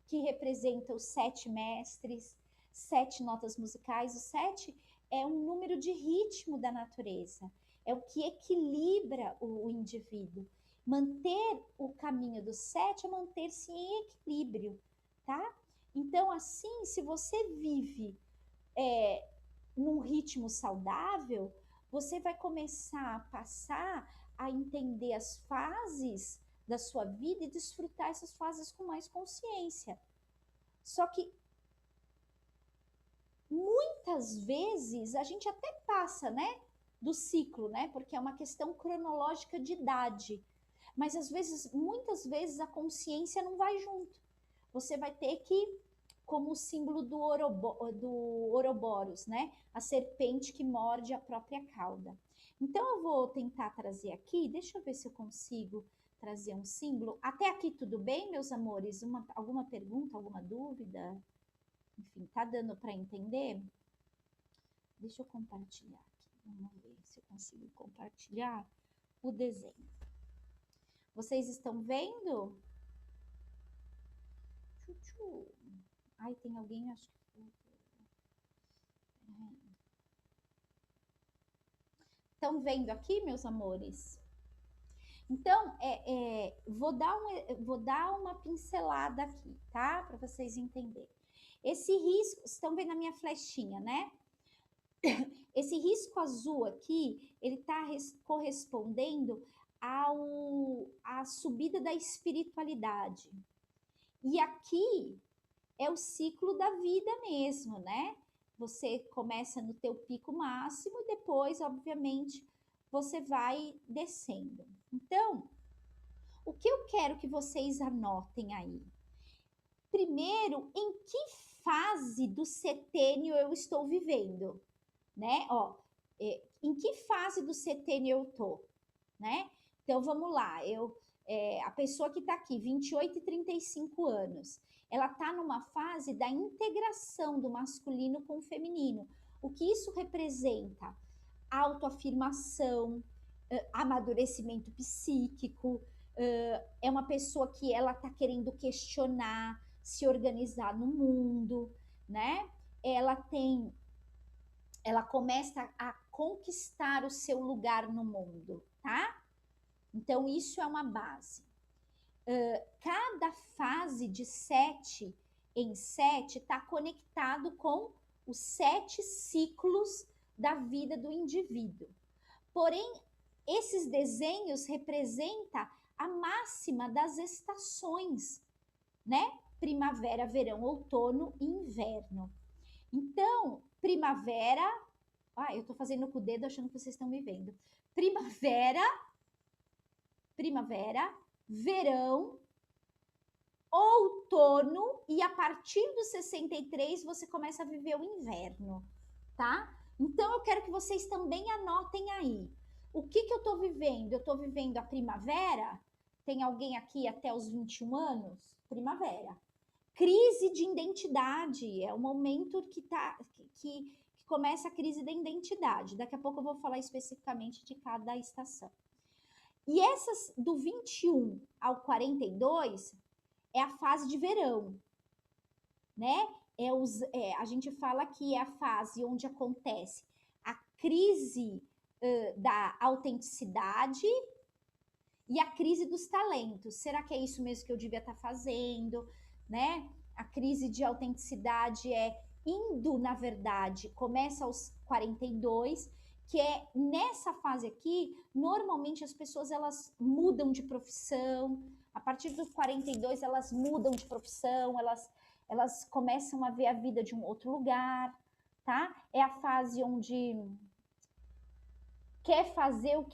que representam os 7 mestres, 7 notas musicais. O 7 é um número de ritmo da natureza, é o que equilibra o indivíduo. Manter o caminho do 7 é manter-se em equilíbrio, tá? Então, assim, se você vive num ritmo saudável, você vai começar a passar a entender as fases da sua vida e desfrutar essas fases com mais consciência. Só que muitas vezes a gente até passa, né, do ciclo, né, porque é uma questão cronológica de idade, mas muitas vezes a consciência não vai junto. Você vai ter que, como o símbolo do Ouroboros, né, a serpente que morde a própria cauda. Então eu vou tentar trazer aqui, deixa eu ver se eu consigo trazer um símbolo. Até aqui tudo bem, meus amores? Alguma pergunta, alguma dúvida? Enfim, tá dando para entender? Deixa eu compartilhar aqui. Vamos ver se eu consigo compartilhar o desenho. Vocês estão vendo? Ai, tem alguém, acho que... Estão vendo aqui, meus amores? Então, vou dar uma pincelada aqui, tá? Para vocês entenderem. Esse risco, estão vendo a minha flechinha, né? Esse risco azul aqui, ele está correspondendo à subida da espiritualidade. E aqui é o ciclo da vida mesmo, né? Você começa no teu pico máximo e depois, obviamente, você vai descendo. Então, o que eu quero que vocês anotem aí? Primeiro, em que fase do setênio eu estou vivendo, né? Ó, em que fase do setênio eu tô, né? Então, vamos lá. A pessoa que tá aqui, 28 e 35 anos, ela está numa fase da integração do masculino com o feminino. O que isso representa? Autoafirmação, amadurecimento psíquico, é uma pessoa que ela está querendo questionar, se organizar no mundo, né? Ela começa a conquistar o seu lugar no mundo, tá? Então, isso é uma base. Cada fase de 7 em 7 está conectado com os 7 ciclos da vida do indivíduo. Porém, esses desenhos representam a máxima das estações, né? Primavera, verão, outono e inverno. Então, primavera... eu tô fazendo com o dedo achando que vocês estão me vendo. Primavera, verão, outono, e a partir dos 63 você começa a viver o inverno, tá? Então, eu quero que vocês também anotem aí. O que eu tô vivendo? Eu tô vivendo a primavera. Tem alguém aqui até os 21 anos? Primavera. Crise de identidade. É o momento que começa a crise da identidade. Daqui a pouco eu vou falar especificamente de cada estação. E essas do 21 ao 42 é a fase de verão, né? A gente fala que é a fase onde acontece a crise da autenticidade e a crise dos talentos. Será que é isso mesmo que eu devia estar fazendo, né? A crise de autenticidade na verdade, começa aos 42, que é nessa fase aqui, normalmente as pessoas elas mudam de profissão, a partir dos 42 elas mudam de profissão, elas começam a ver a vida de um outro lugar, tá? É a fase onde quer fazer o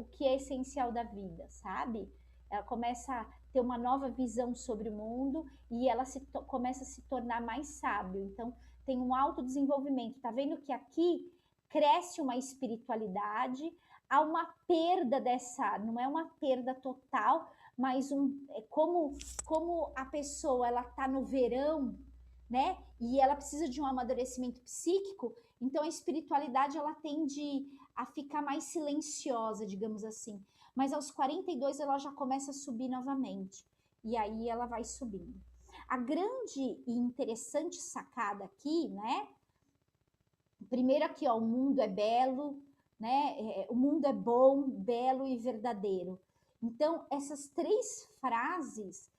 que é essencial da vida, sabe? Ela começa a ter uma nova visão sobre o mundo e ela começa a se tornar mais sábio. Então, tem um autodesenvolvimento. Tá vendo que aqui cresce uma espiritualidade, há uma perda não é uma perda total, mas como a pessoa ela tá no verão, né? E ela precisa de um amadurecimento psíquico, então a espiritualidade ela tende a ficar mais silenciosa, digamos assim. Mas aos 42 ela já começa a subir novamente. E aí ela vai subindo. A grande e interessante sacada aqui, né? Primeiro aqui, ó, o mundo é belo, né? O mundo é bom, belo e verdadeiro. Então, essas 3 frases,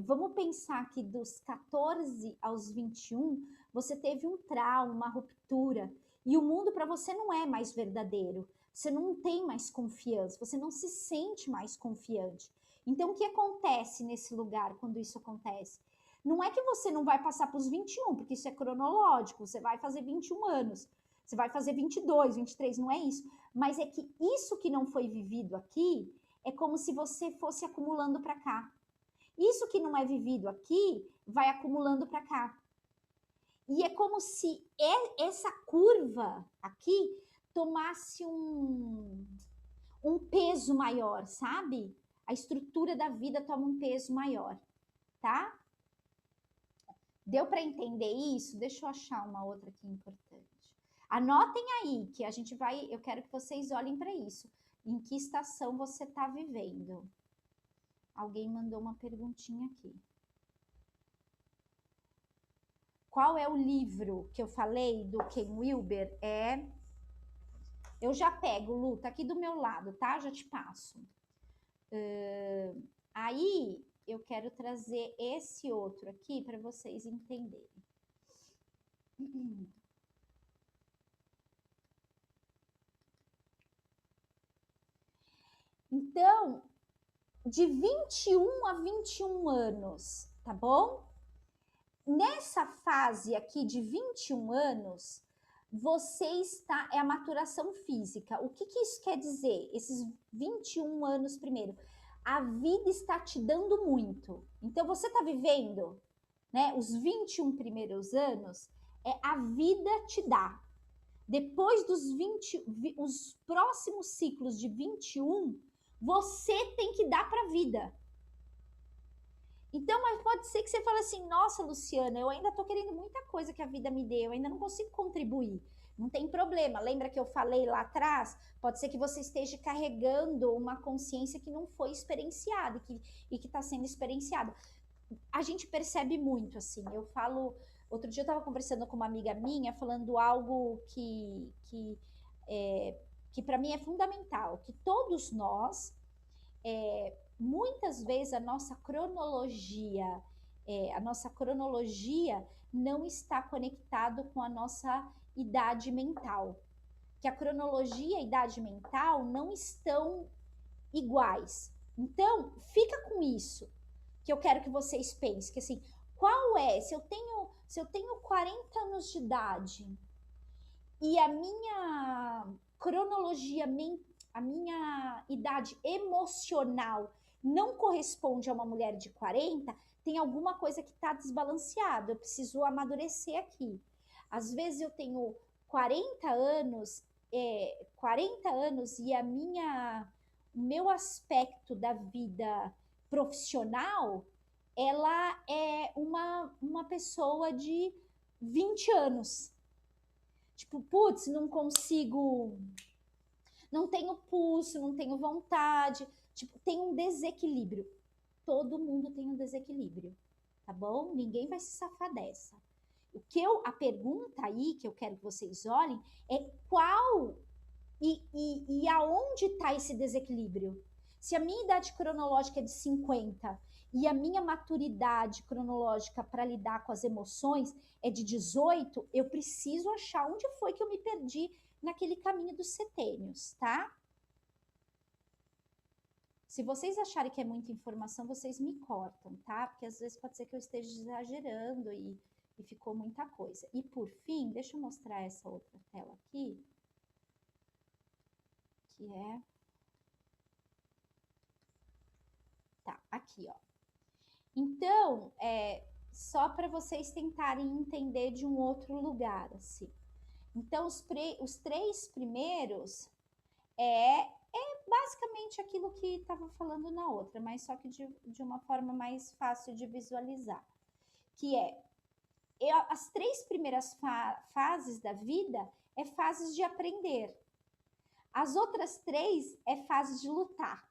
vamos pensar que dos 14 aos 21, você teve um trauma, uma ruptura, e o mundo para você não é mais verdadeiro. Você não tem mais confiança, você não se sente mais confiante. Então, o que acontece nesse lugar quando isso acontece? Não é que você não vai passar para os 21, porque isso é cronológico, você vai fazer 21 anos, você vai fazer 22, 23, não é isso. Mas é que isso que não foi vivido aqui, é como se você fosse acumulando para cá. Isso que não é vivido aqui, vai acumulando para cá. E é como se essa curva aqui tomasse um peso maior, sabe? A estrutura da vida toma um peso maior, tá? Deu para entender isso? Deixa eu achar uma outra aqui importante. Anotem aí, que eu quero que vocês olhem para isso. Em que estação você está vivendo? Alguém mandou uma perguntinha aqui. Qual é o livro que eu falei do Ken Wilber? Eu já pego, Lu, tá aqui do meu lado, tá? Já te passo. Aí, eu quero trazer esse outro aqui para vocês entenderem. Então, de 21 a 21 anos, tá bom? Nessa fase aqui de 21 anos, você está... É a maturação física. O que isso quer dizer? Esses 21 anos primeiro. A vida está te dando muito. Então, você está vivendo, né? Os 21 primeiros anos, a vida te dá. Depois os próximos ciclos de 21, você tem que dar para a vida. Então, mas pode ser que você fale assim, nossa, Luciana, eu ainda tô querendo muita coisa que a vida me deu, eu ainda não consigo contribuir. Não tem problema. Lembra que eu falei lá atrás? Pode ser que você esteja carregando uma consciência que não foi experienciada e que está sendo experienciada. A gente percebe muito, assim. Eu falo. Outro dia eu estava conversando com uma amiga minha, falando algo que para mim é fundamental, que todos nós, muitas vezes a nossa cronologia não está conectado com a nossa idade mental. Que a cronologia e a idade mental não estão iguais. Então, fica com isso que eu quero que vocês pensem, que assim, qual é, se eu tenho 40 anos de idade e a minha cronologia, a minha idade emocional não corresponde a uma mulher de 40, tem alguma coisa que está desbalanceada, eu preciso amadurecer aqui. Às vezes eu tenho 40 anos, 40 anos e o meu aspecto da vida profissional, ela é uma pessoa de 20 anos. Tipo, putz, não consigo, não tenho pulso, não tenho vontade. Tipo, tem um desequilíbrio. Todo mundo tem um desequilíbrio, tá bom? Ninguém vai se safar dessa. A pergunta aí que eu quero que vocês olhem é qual e aonde está esse desequilíbrio? Se a minha idade cronológica é de 50 e a minha maturidade cronológica para lidar com as emoções é de 18, eu preciso achar onde foi que eu me perdi naquele caminho dos setênios, tá? Se vocês acharem que é muita informação, vocês me cortam, tá? Porque às vezes pode ser que eu esteja exagerando e ficou muita coisa. E por fim, deixa eu mostrar essa outra tela aqui, que é... Tá, aqui, ó. Então, só para vocês tentarem entender de um outro lugar, assim. Então, os 3 primeiros é basicamente aquilo que estava falando na outra, mas só que de uma forma mais fácil de visualizar. Que as 3 primeiras fases da vida é fases de aprender. As outras 3 é fases de lutar.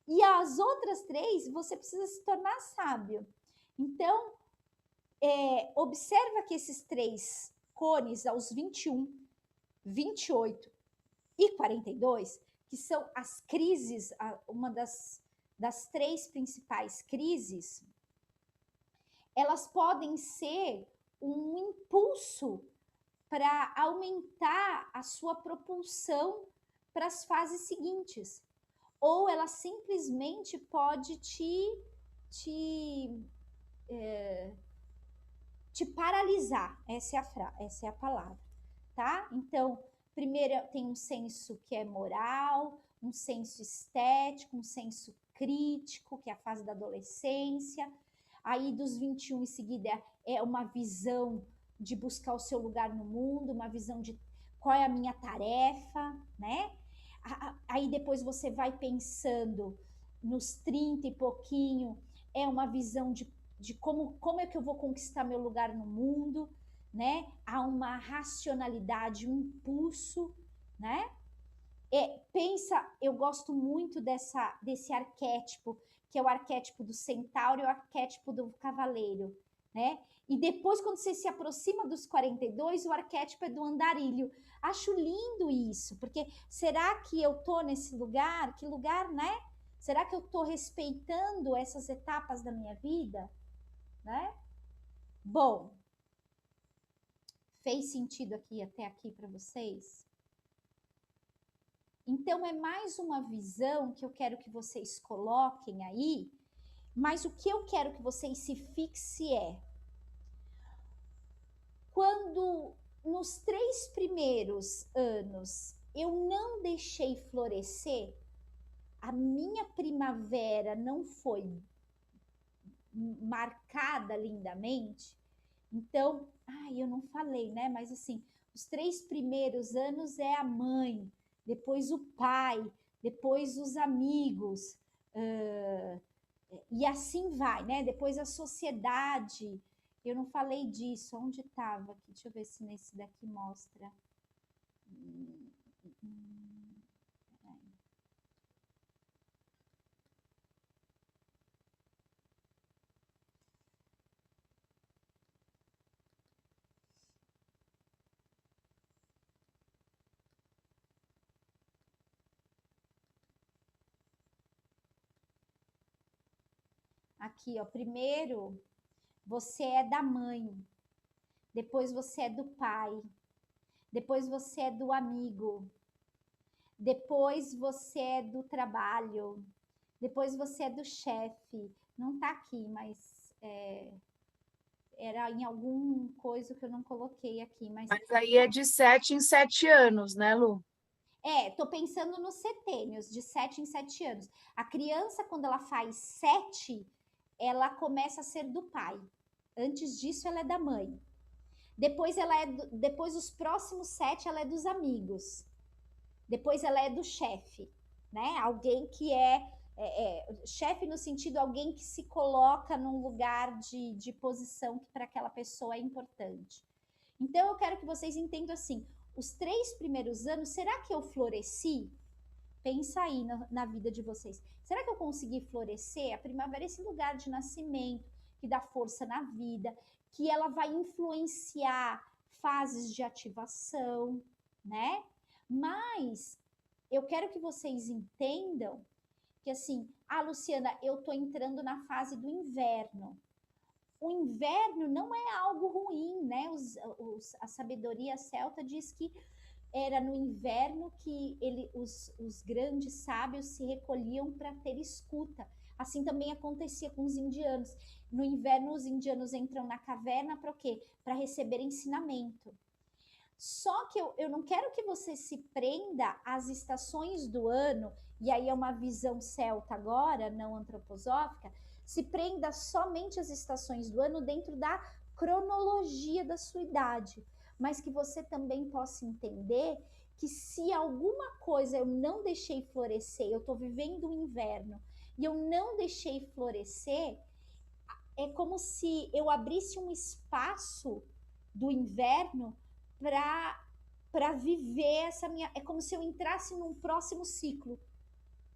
E as outras 3, você precisa se tornar sábio. Então, observa que esses 3 cones, aos 21, 28 e 42, que são as crises, uma das 3 principais crises, elas podem ser um impulso para aumentar a sua propulsão para as fases seguintes. Ou ela simplesmente pode te paralisar. Essa é a palavra, tá? Então, primeiro tem um senso que é moral, um senso estético, um senso crítico, que é a fase da adolescência. Aí, dos 21 em seguida, é uma visão de buscar o seu lugar no mundo, uma visão de qual é a minha tarefa, né? Aí depois você vai pensando nos 30 e pouquinho, é uma visão de como é que eu vou conquistar meu lugar no mundo, né? Há uma racionalidade, um impulso, né? Eu gosto muito desse arquétipo, que é o arquétipo do centauro e o arquétipo do cavaleiro, né? E depois, quando você se aproxima dos 42, o arquétipo é do andarilho. Acho lindo isso, porque será que eu tô nesse lugar? Que lugar, né? Será que eu tô respeitando essas etapas da minha vida? Né? Bom, fez sentido até aqui para vocês? Então, é mais uma visão que eu quero que vocês coloquem aí, mas o que eu quero que vocês se fixem quando nos 3 primeiros anos eu não deixei florescer, a minha primavera não foi marcada lindamente, então, eu não falei, né? Mas assim, os 3 primeiros anos é a mãe, depois o pai, depois os amigos, E assim vai, né? Depois a sociedade. Eu não falei disso. Onde estava aqui? Deixa eu ver se nesse daqui mostra. Aqui, ó. Primeiro, você é da mãe. Depois você é do pai. Depois você é do amigo. Depois você é do trabalho. Depois você é do chefe. Não tá aqui, mas era em algum coisa que eu não coloquei aqui. Mas aí é de 7 em 7 anos, né, Lu? tô pensando nos setênios, de 7 em 7 anos. A criança, quando ela faz 7, ela começa a ser do pai. Antes disso, ela é da mãe. Depois, depois os próximos 7, ela é dos amigos. Depois, ela é do chefe, né? Alguém que chefe no sentido alguém que se coloca num lugar de posição que para aquela pessoa é importante. Então, eu quero que vocês entendam assim, os 3 primeiros anos, será que eu floresci? Pensa aí na vida de vocês. Será que eu consegui florescer? A primavera é esse lugar de nascimento, que dá força na vida, que ela vai influenciar fases de ativação, né? Mas eu quero que vocês entendam que assim, Luciana, eu tô entrando na fase do inverno. O inverno não é algo ruim, né? A sabedoria celta diz que era no inverno que os grandes sábios se recolhiam para ter escuta. Assim também acontecia com os indianos. No inverno, os indianos entram na caverna para o quê? Para receber ensinamento. Só que eu não quero que você se prenda às estações do ano, e aí é uma visão celta agora, não antroposófica, se prenda somente às estações do ano dentro da cronologia da sua idade, mas que você também possa entender que se alguma coisa eu não deixei florescer, eu estou vivendo o inverno e eu não deixei florescer, é como se eu abrisse um espaço do inverno para viver essa minha. É como se eu entrasse num próximo ciclo.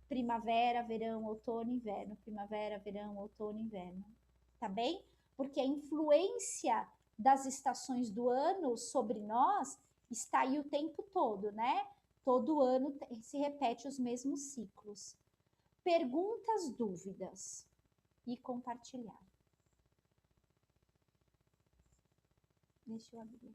Primavera, verão, outono, inverno. Primavera, verão, outono, inverno. Tá bem? Porque a influência das estações do ano sobre nós está aí o tempo todo, né? Todo ano se repete os mesmos ciclos. Perguntas, dúvidas e compartilhar. Deixa eu abrir aqui.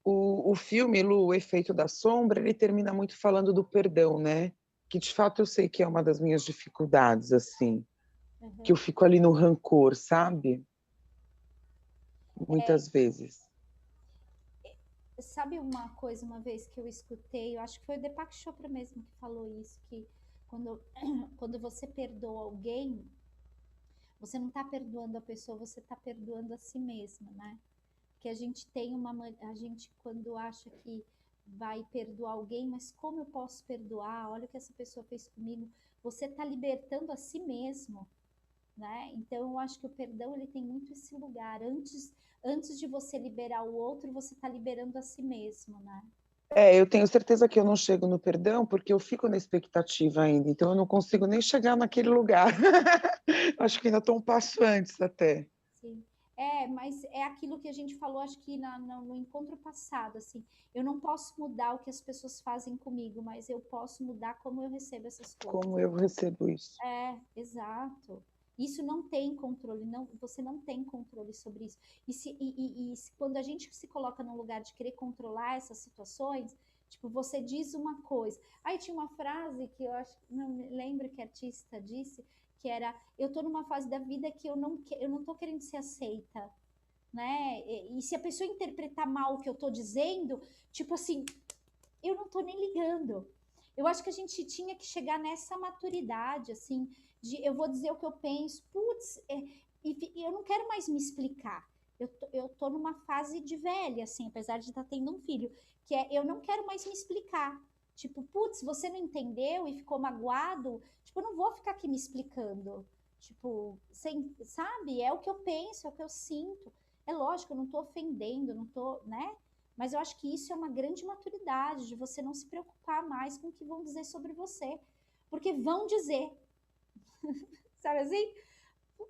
O filme, Lu, O Efeito da Sombra, ele termina muito falando do perdão, né? Que de fato eu sei que é uma das minhas dificuldades, assim. Uhum. Que eu fico ali no rancor, sabe? Muitas vezes. Sabe uma coisa, uma vez que eu escutei, eu acho que foi o Deepak Chopra mesmo que falou isso, que quando você perdoa alguém, você não está perdoando a pessoa, você está perdoando a si mesma, né? Que a gente tem a gente quando acha que vai perdoar alguém, mas como eu posso perdoar? Olha o que essa pessoa fez comigo. Você está libertando a si mesmo, né? Então eu acho que o perdão ele tem muito esse lugar. Antes de você liberar o outro, você está liberando a si mesmo, né? Eu tenho certeza que eu não chego no perdão porque eu fico na expectativa ainda, então eu não consigo nem chegar naquele lugar. Acho que ainda estou um passo antes até. Sim. Mas é aquilo que a gente falou, acho que no encontro passado, assim, eu não posso mudar o que as pessoas fazem comigo, mas eu posso mudar como eu recebo essas coisas. Como eu recebo isso. Exato. Isso não tem controle, você não tem controle sobre isso. Quando a gente se coloca no lugar de querer controlar essas situações, tipo, você diz uma coisa. Aí tinha uma frase que eu acho, não me lembro que artista disse, que era, eu tô numa fase da vida que eu não tô querendo ser aceita, né? E se a pessoa interpretar mal o que eu tô dizendo, tipo assim, eu não tô nem ligando. Eu acho que a gente tinha que chegar nessa maturidade, assim, de eu vou dizer o que eu penso, putz, e eu não quero mais me explicar. Eu tô numa fase de velha, assim, apesar de estar tendo um filho, que é eu não quero mais me explicar. Tipo, putz, você não entendeu e ficou magoado? Tipo, eu não vou ficar aqui me explicando. Tipo, sem, sabe? É o que eu penso, é o que eu sinto. É lógico, eu não tô ofendendo, não tô, né? Mas eu acho que isso é uma grande maturidade, de você não se preocupar mais com o que vão dizer sobre você. Porque vão dizer, sabe assim?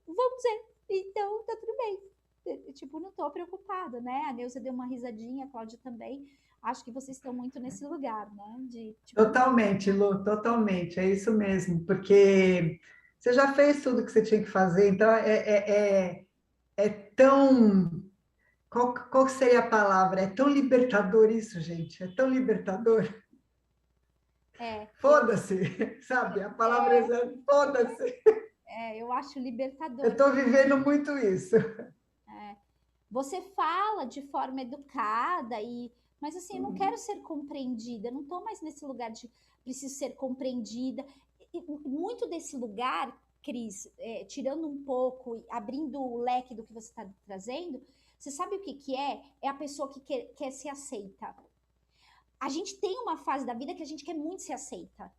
Vão dizer. Então, tá tudo bem. Tipo, não tô preocupada, né? A Neuza deu uma risadinha, a Cláudia também. Acho que vocês estão muito nesse lugar, né? De, tipo, Totalmente, Lu, totalmente, é isso mesmo, porque você já fez tudo que você tinha que fazer, então é tão. Qual que seria a palavra? É tão libertador isso, gente, é tão libertador. eu, Foda-se, sabe? A palavra é foda-se. eu acho Eu libertador. estou vivendo muito isso. Você fala de forma educada mas assim, eu não quero ser compreendida, eu não estou mais nesse lugar de preciso ser compreendida. E muito desse lugar, Cris, tirando um pouco, abrindo o leque do que você está trazendo, você sabe o que que é? É a pessoa que quer ser aceita. A gente tem uma fase da vida que a gente quer muito ser aceita.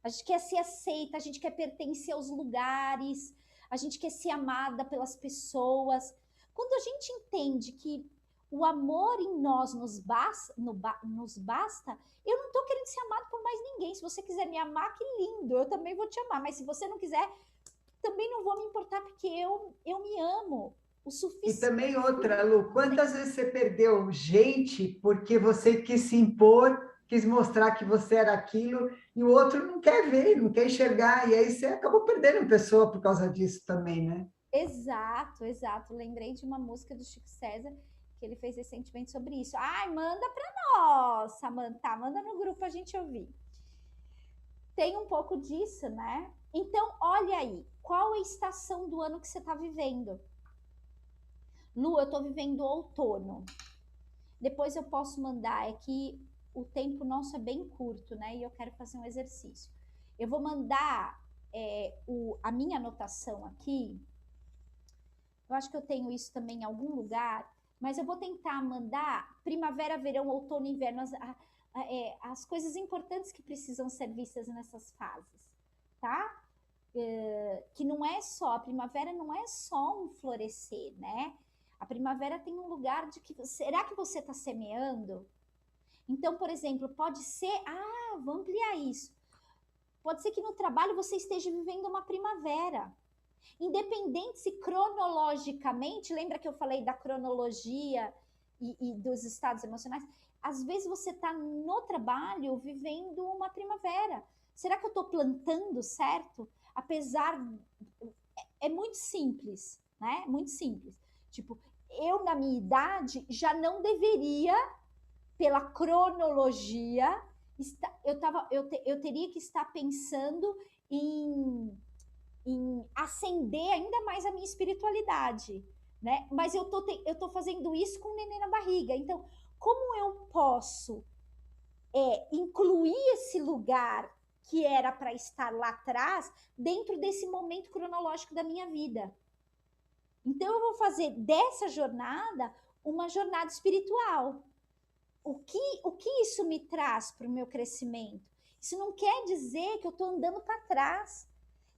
A gente quer ser aceita, a gente quer pertencer aos lugares, a gente quer ser amada pelas pessoas. Quando a gente entende que o amor em nós nos basta, eu não estou querendo ser amado por mais ninguém. Se você quiser me amar, que lindo, eu também vou te amar. Mas se você não quiser, também não vou me importar, porque eu me amo o E suficiente. também outra, Lu, quantas vezes você perdeu gente porque você quis se impor, quis mostrar que você era aquilo, e o outro não quer ver, não quer enxergar, e aí você acabou perdendo pessoa por causa disso também, né? Exato, exato. Lembrei de uma música do Chico César que ele fez recentemente sobre isso. Ai, manda para nós, Samantha, manda no grupo a gente ouvir. Tem um pouco disso, né? Então, olha aí, qual é a estação do ano que você está vivendo? Lu, eu estou vivendo outono. Depois eu posso mandar, é que o tempo nosso é bem curto, né? E eu quero fazer um exercício. Eu vou mandar a minha anotação aqui. Eu acho que eu tenho isso também em algum lugar, mas eu vou tentar mandar primavera, verão, outono, inverno, as coisas importantes que precisam ser vistas nessas fases, tá? Que não é só, a primavera não é só um florescer, né? A primavera tem um lugar de que, será que você está semeando? Então, por exemplo, pode ser, vou ampliar isso. Pode ser que no trabalho você esteja vivendo uma primavera. Independente se cronologicamente, lembra que eu falei da cronologia e dos estados emocionais? Às vezes você está no trabalho vivendo uma primavera. Será que eu estou plantando certo? Apesar. É muito simples, né? Muito simples. Tipo, eu, na minha idade, já não deveria, pela cronologia, eu teria que estar pensando em acender ainda mais a minha espiritualidade, né? Mas eu tô fazendo isso com o neném na barriga. Então, como eu posso incluir esse lugar que era para estar lá atrás dentro desse momento cronológico da minha vida? Então, eu vou fazer dessa jornada uma jornada espiritual. O que isso me traz para o meu crescimento? Isso não quer dizer que eu estou andando para trás.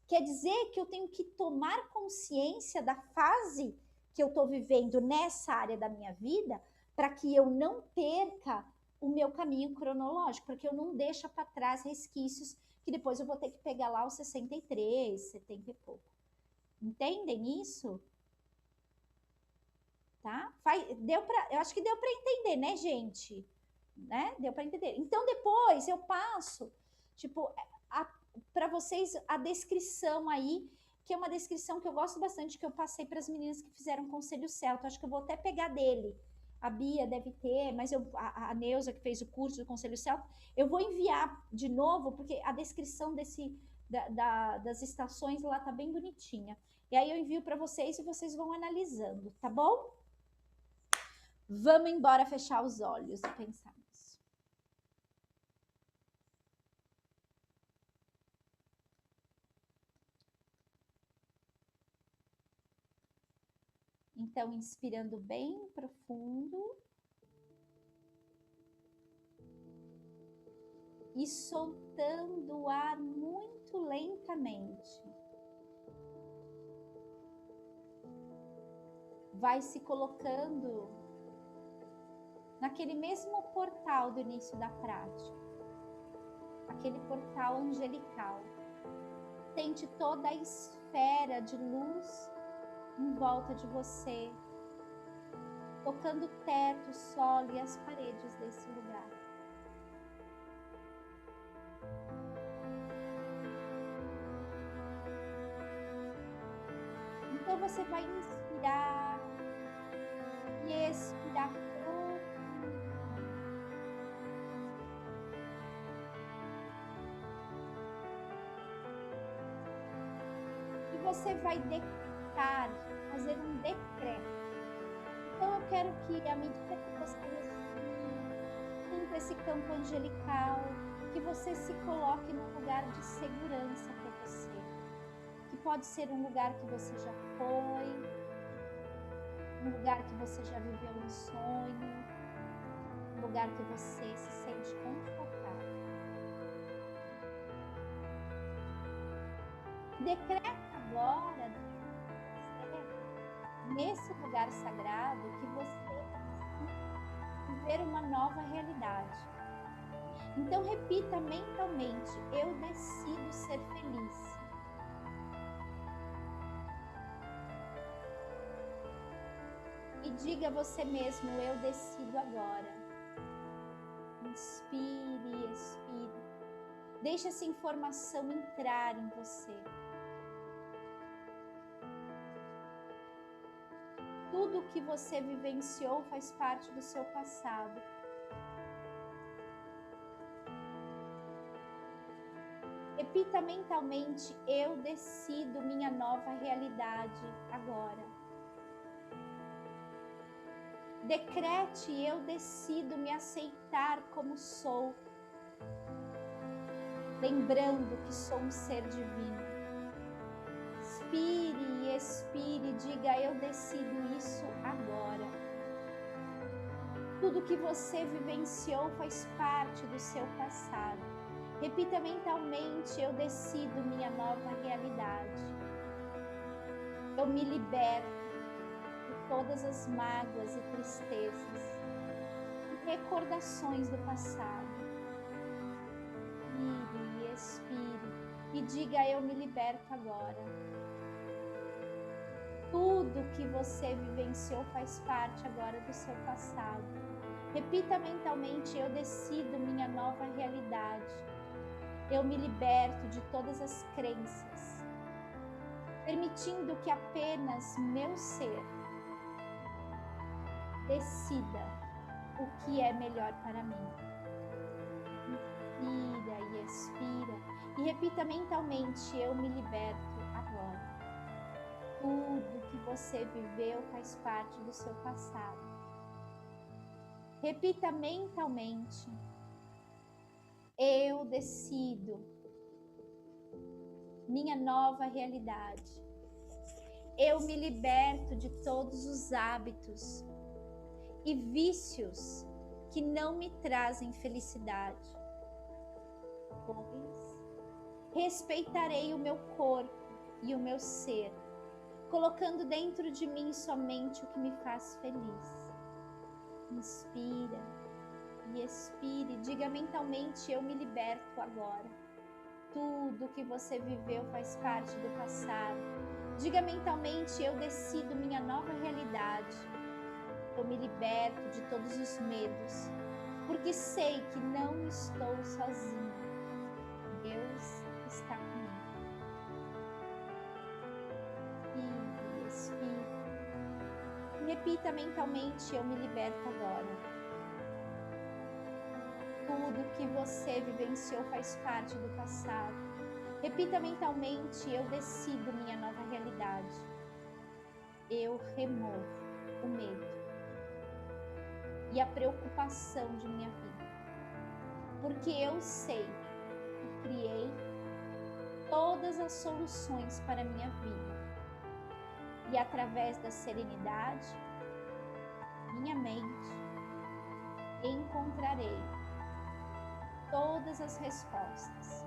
Quer dizer que eu tenho que tomar consciência da fase que eu estou vivendo nessa área da minha vida para que eu não perca o meu caminho cronológico, para que eu não deixe para trás resquícios que depois eu vou ter que pegar lá os 63, 70 e pouco. Entendem isso? Tá? Eu acho que deu para entender, né, gente? Né? Deu para entender. Então, depois eu passo, tipo, para vocês a descrição aí, que é uma descrição que eu gosto bastante, que eu passei para as meninas que fizeram Conselho Celta. Acho que eu vou até pegar dele. A Bia deve ter, mas a Neuza, que fez o curso do Conselho Celta, eu vou enviar de novo, porque a descrição das estações lá tá bem bonitinha. E aí eu envio para vocês e vocês vão analisando, tá bom? Vamos embora fechar os olhos e pensar nisso. Então, inspirando bem profundo e soltando o ar muito lentamente. Vai se colocando naquele mesmo portal do início da prática, aquele portal angelical. Sente toda a esfera de luz em volta de você, tocando o teto, o solo e as paredes desse lugar. Então você vai inspirar e expirar profundamente. E você vai decretar, fazer um decreto. Então eu quero que, à medida que você sinta esse campo angelical, que você se coloque num lugar de segurança para você. Que pode ser um lugar que você já foi, um lugar que você já viveu um sonho, um lugar que você se sente confortável. Decreta agora, nesse lugar sagrado, que você vai viver uma nova realidade. Então repita mentalmente: eu decido ser feliz. E diga a você mesmo: eu decido agora. Inspire e expire. Deixe essa informação entrar em você. Tudo o que você vivenciou faz parte do seu passado. Repita mentalmente: eu decido minha nova realidade agora. Decrete: eu decido me aceitar como sou, lembrando que sou um ser divino. Inspire e expire, diga: eu decido isso agora. Tudo que você vivenciou faz parte do seu passado. Repita mentalmente: eu decido minha nova realidade. Eu me liberto todas as mágoas e tristezas e recordações do passado. Inspire e expire e diga: eu me liberto agora. Tudo que você vivenciou faz parte agora do seu passado. Repita mentalmente: eu decido minha nova realidade. Eu me liberto de todas as crenças, permitindo que apenas meu ser decida o que é melhor para mim. Inspira e expira e repita mentalmente: eu me liberto agora. Tudo que você viveu faz parte do seu passado. Repita mentalmente: eu decido minha nova realidade. Eu me liberto de todos os hábitos e vícios que não me trazem felicidade. Pois respeitarei o meu corpo e o meu ser, colocando dentro de mim somente o que me faz feliz. Inspira e expire, diga mentalmente: eu me liberto agora. Tudo que você viveu faz parte do passado. Diga mentalmente: eu decido minha nova realidade. Eu me liberto de todos os medos, porque sei que não estou sozinho. Deus está comigo. E expire. Repita mentalmente: eu me liberto agora. Tudo que você vivenciou faz parte do passado. Repita mentalmente: eu decido minha nova realidade. Eu removo o medo e a preocupação de minha vida, porque eu sei que criei todas as soluções para a minha vida. E através da serenidade, minha mente, encontrarei todas as respostas.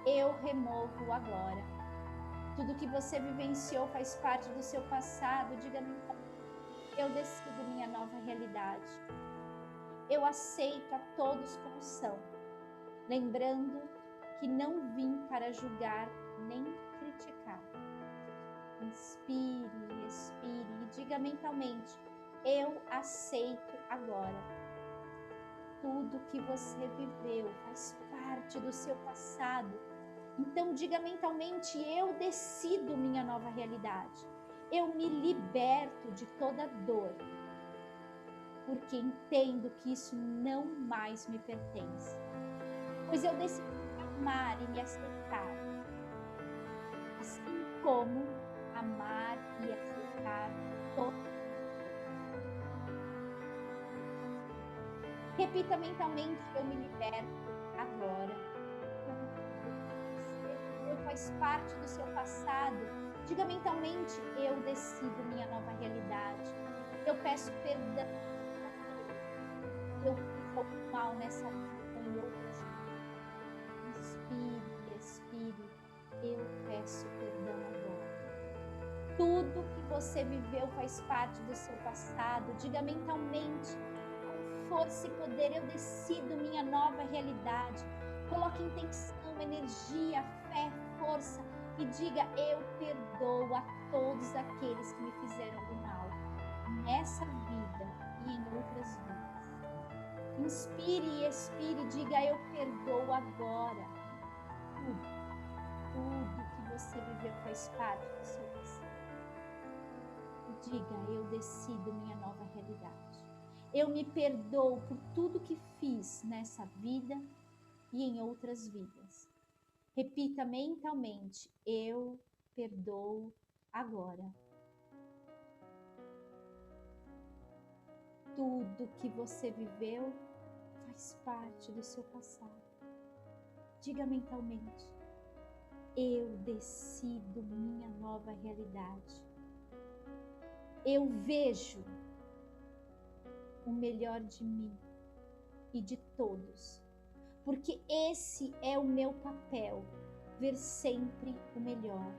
Eu removo agora. Tudo que você vivenciou faz parte do seu passado. Diga-me, eu decido minha nova realidade. Eu aceito a todos como são, lembrando que não vim para julgar nem criticar. Inspire, expire e diga mentalmente, eu aceito agora. Tudo que você viveu faz parte do seu passado. Então diga mentalmente, eu decido minha nova realidade. Eu me liberto de toda dor, porque entendo que isso não mais me pertence. Pois eu decido me amar e me aceitar, assim como amar e aceitar todo. Repita mentalmente, eu me liberto agora. Faz parte do seu passado. Diga mentalmente, eu decido minha nova realidade. Eu peço perdão. Eu fiz mal nessa vida e outras. Inspire, expire. Eu peço perdão agora. Tudo que você viveu faz parte do seu passado. Diga mentalmente, com força e poder, eu decido minha nova realidade. Coloque intenção, energia, fé, força e diga, eu perdoo a todos aqueles que me fizeram do mal, nessa vida e em outras vidas. Inspire e expire, diga, eu perdoo agora. Tudo que você viveu faz parte do seu passado. E diga, eu decido minha nova realidade. Eu me perdoo por tudo que fiz nessa vida e em outras vidas. Repita mentalmente, eu perdoo agora. Tudo que você viveu faz parte do seu passado. Diga mentalmente, eu decido minha nova realidade. Eu vejo o melhor de mim e de todos. Porque esse é o meu papel, ver sempre o melhor.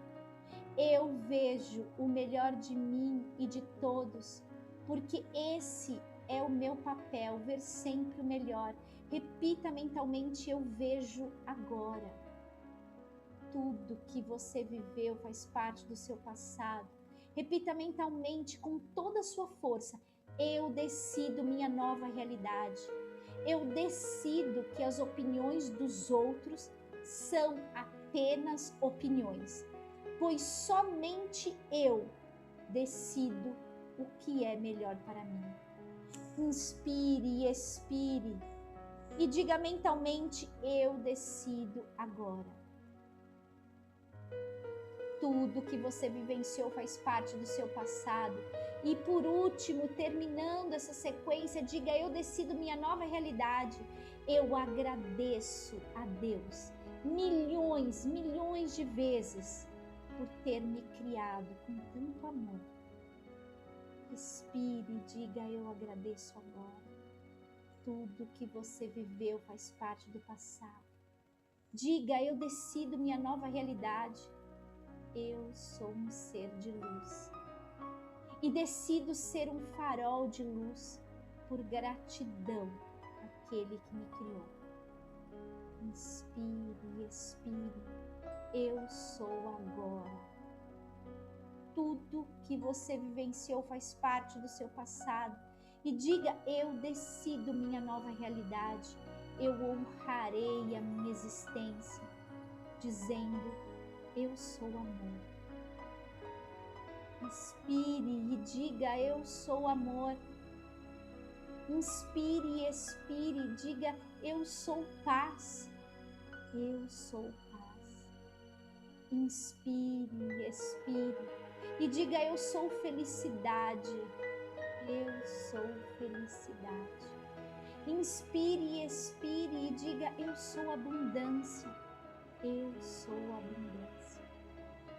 Eu vejo o melhor de mim e de todos, porque esse é o meu papel, ver sempre o melhor. Repita mentalmente, eu vejo agora. Tudo que você viveu faz parte do seu passado. Repita mentalmente com toda a sua força, eu decido minha nova realidade. Eu decido que as opiniões dos outros são apenas opiniões, pois somente eu decido o que é melhor para mim. Inspire e expire e diga mentalmente, eu decido agora. Tudo que você vivenciou faz parte do seu passado. E por último, terminando essa sequência, diga, eu decido minha nova realidade. Eu agradeço a Deus milhões de vezes por ter me criado com tanto amor. Respire e diga, eu agradeço agora. Tudo que você viveu faz parte do passado. Diga, eu decido minha nova realidade. Eu sou um ser de luz e decido ser um farol de luz por gratidão àquele que me criou. Inspire e expire, eu sou agora. Tudo que você vivenciou faz parte do seu passado e diga, eu decido minha nova realidade. Eu honrarei a minha existência, dizendo, eu sou amor. Inspire e diga, eu sou amor. Inspire e expire e diga, eu sou paz. Eu sou paz. Inspire e expire e diga, eu sou felicidade. Eu sou felicidade. Inspire e expire e diga, eu sou abundância. Eu sou abundância.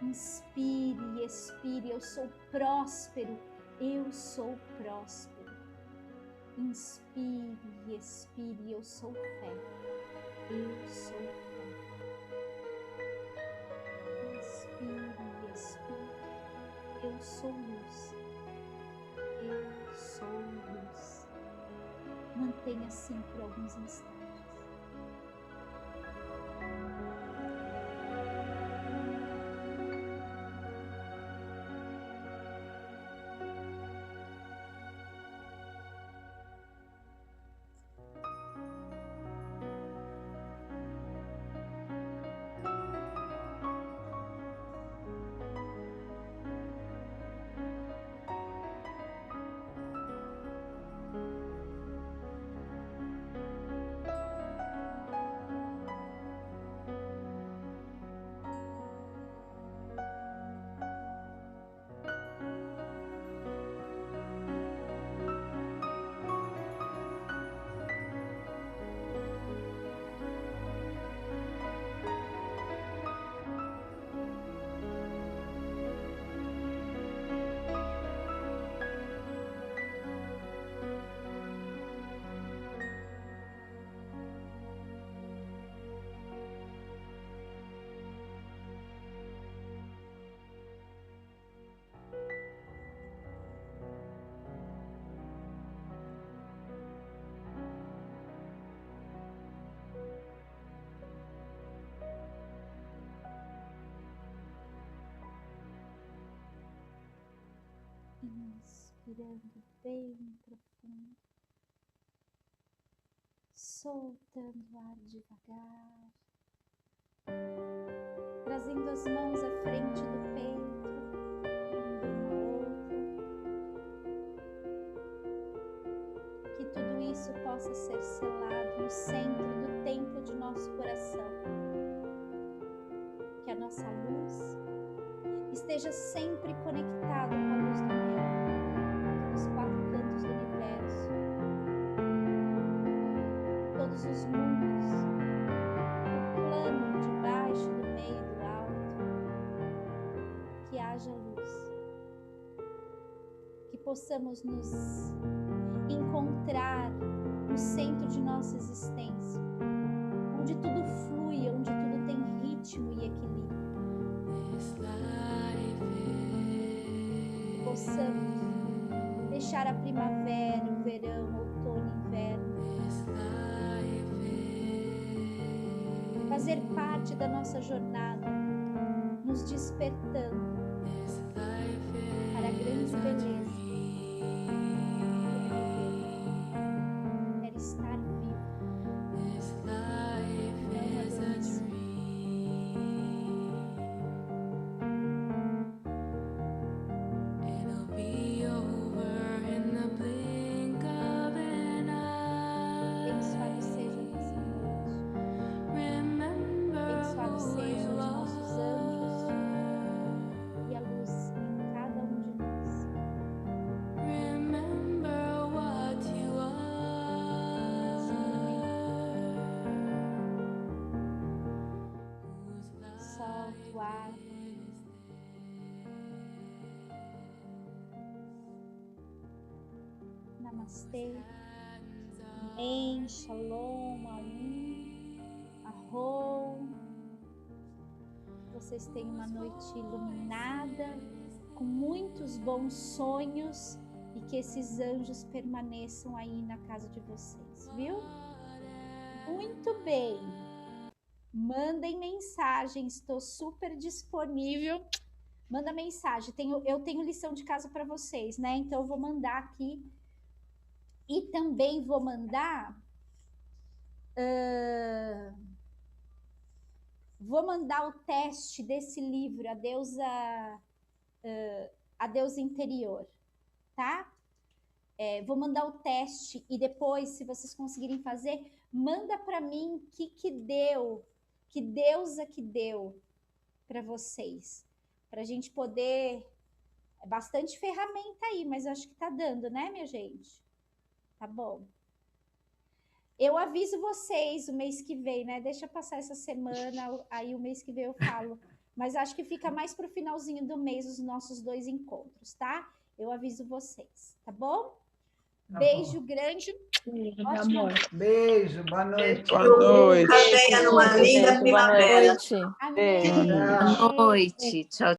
Inspire e expire. Eu sou próspero. Eu sou próspero. Inspire e expire. Eu sou fé. Eu sou fé. Inspire e expire. Eu sou luz. Eu sou luz. Mantenha assim por alguns instantes. Inspirando bem profundo, soltando o ar devagar, trazendo as mãos à frente do peito, um outro, que tudo isso possa ser selado no centro do templo de nosso coração, que a nossa luz esteja sempre conectado com a luz do meu, dos quatro cantos do universo, todos os mundos, o plano de baixo, do meio e do alto, que haja luz, que possamos nos encontrar no centro de nossa existência, onde tudo flui, onde tudo tem ritmo e equilíbrio. Possamos deixar a primavera, o verão, o outono, o inverno fazer parte da nossa jornada, nos despertando para a grande beleza que é estar vivo, não adormecer. Abençoado seja nessa noite. Abençoado seja os nossos anjos e a luz em cada um de nós. Solta o ar. Namastê. Amém. Shalom. Aum. Ahom. Vocês tenham uma noite iluminada, com muitos bons sonhos e que esses anjos permaneçam aí na casa de vocês, viu? Muito bem. Mandem mensagem, estou super disponível. Manda mensagem. Eu tenho lição de casa para vocês, né? Então eu vou mandar aqui. E também vou mandar o teste desse livro, A Deusa Interior, tá? Vou mandar o teste e depois, se vocês conseguirem fazer, manda para mim que deusa que deu para vocês, para a gente poder. É bastante ferramenta aí, mas eu acho que tá dando, né, minha gente? Tá bom. Eu aviso vocês o mês que vem, né? Deixa passar essa semana, aí o mês que vem eu falo Mas acho que fica mais para o finalzinho do mês os nossos 2 encontros, tá? Eu aviso vocês, tá bom? Tá Beijo grande. Meu Ótima amor. Beijo, boa noite. Boa noite. Tenha uma linda Beijo, boa primavera. noite. Amém. Beijo. Boa noite. Tchau,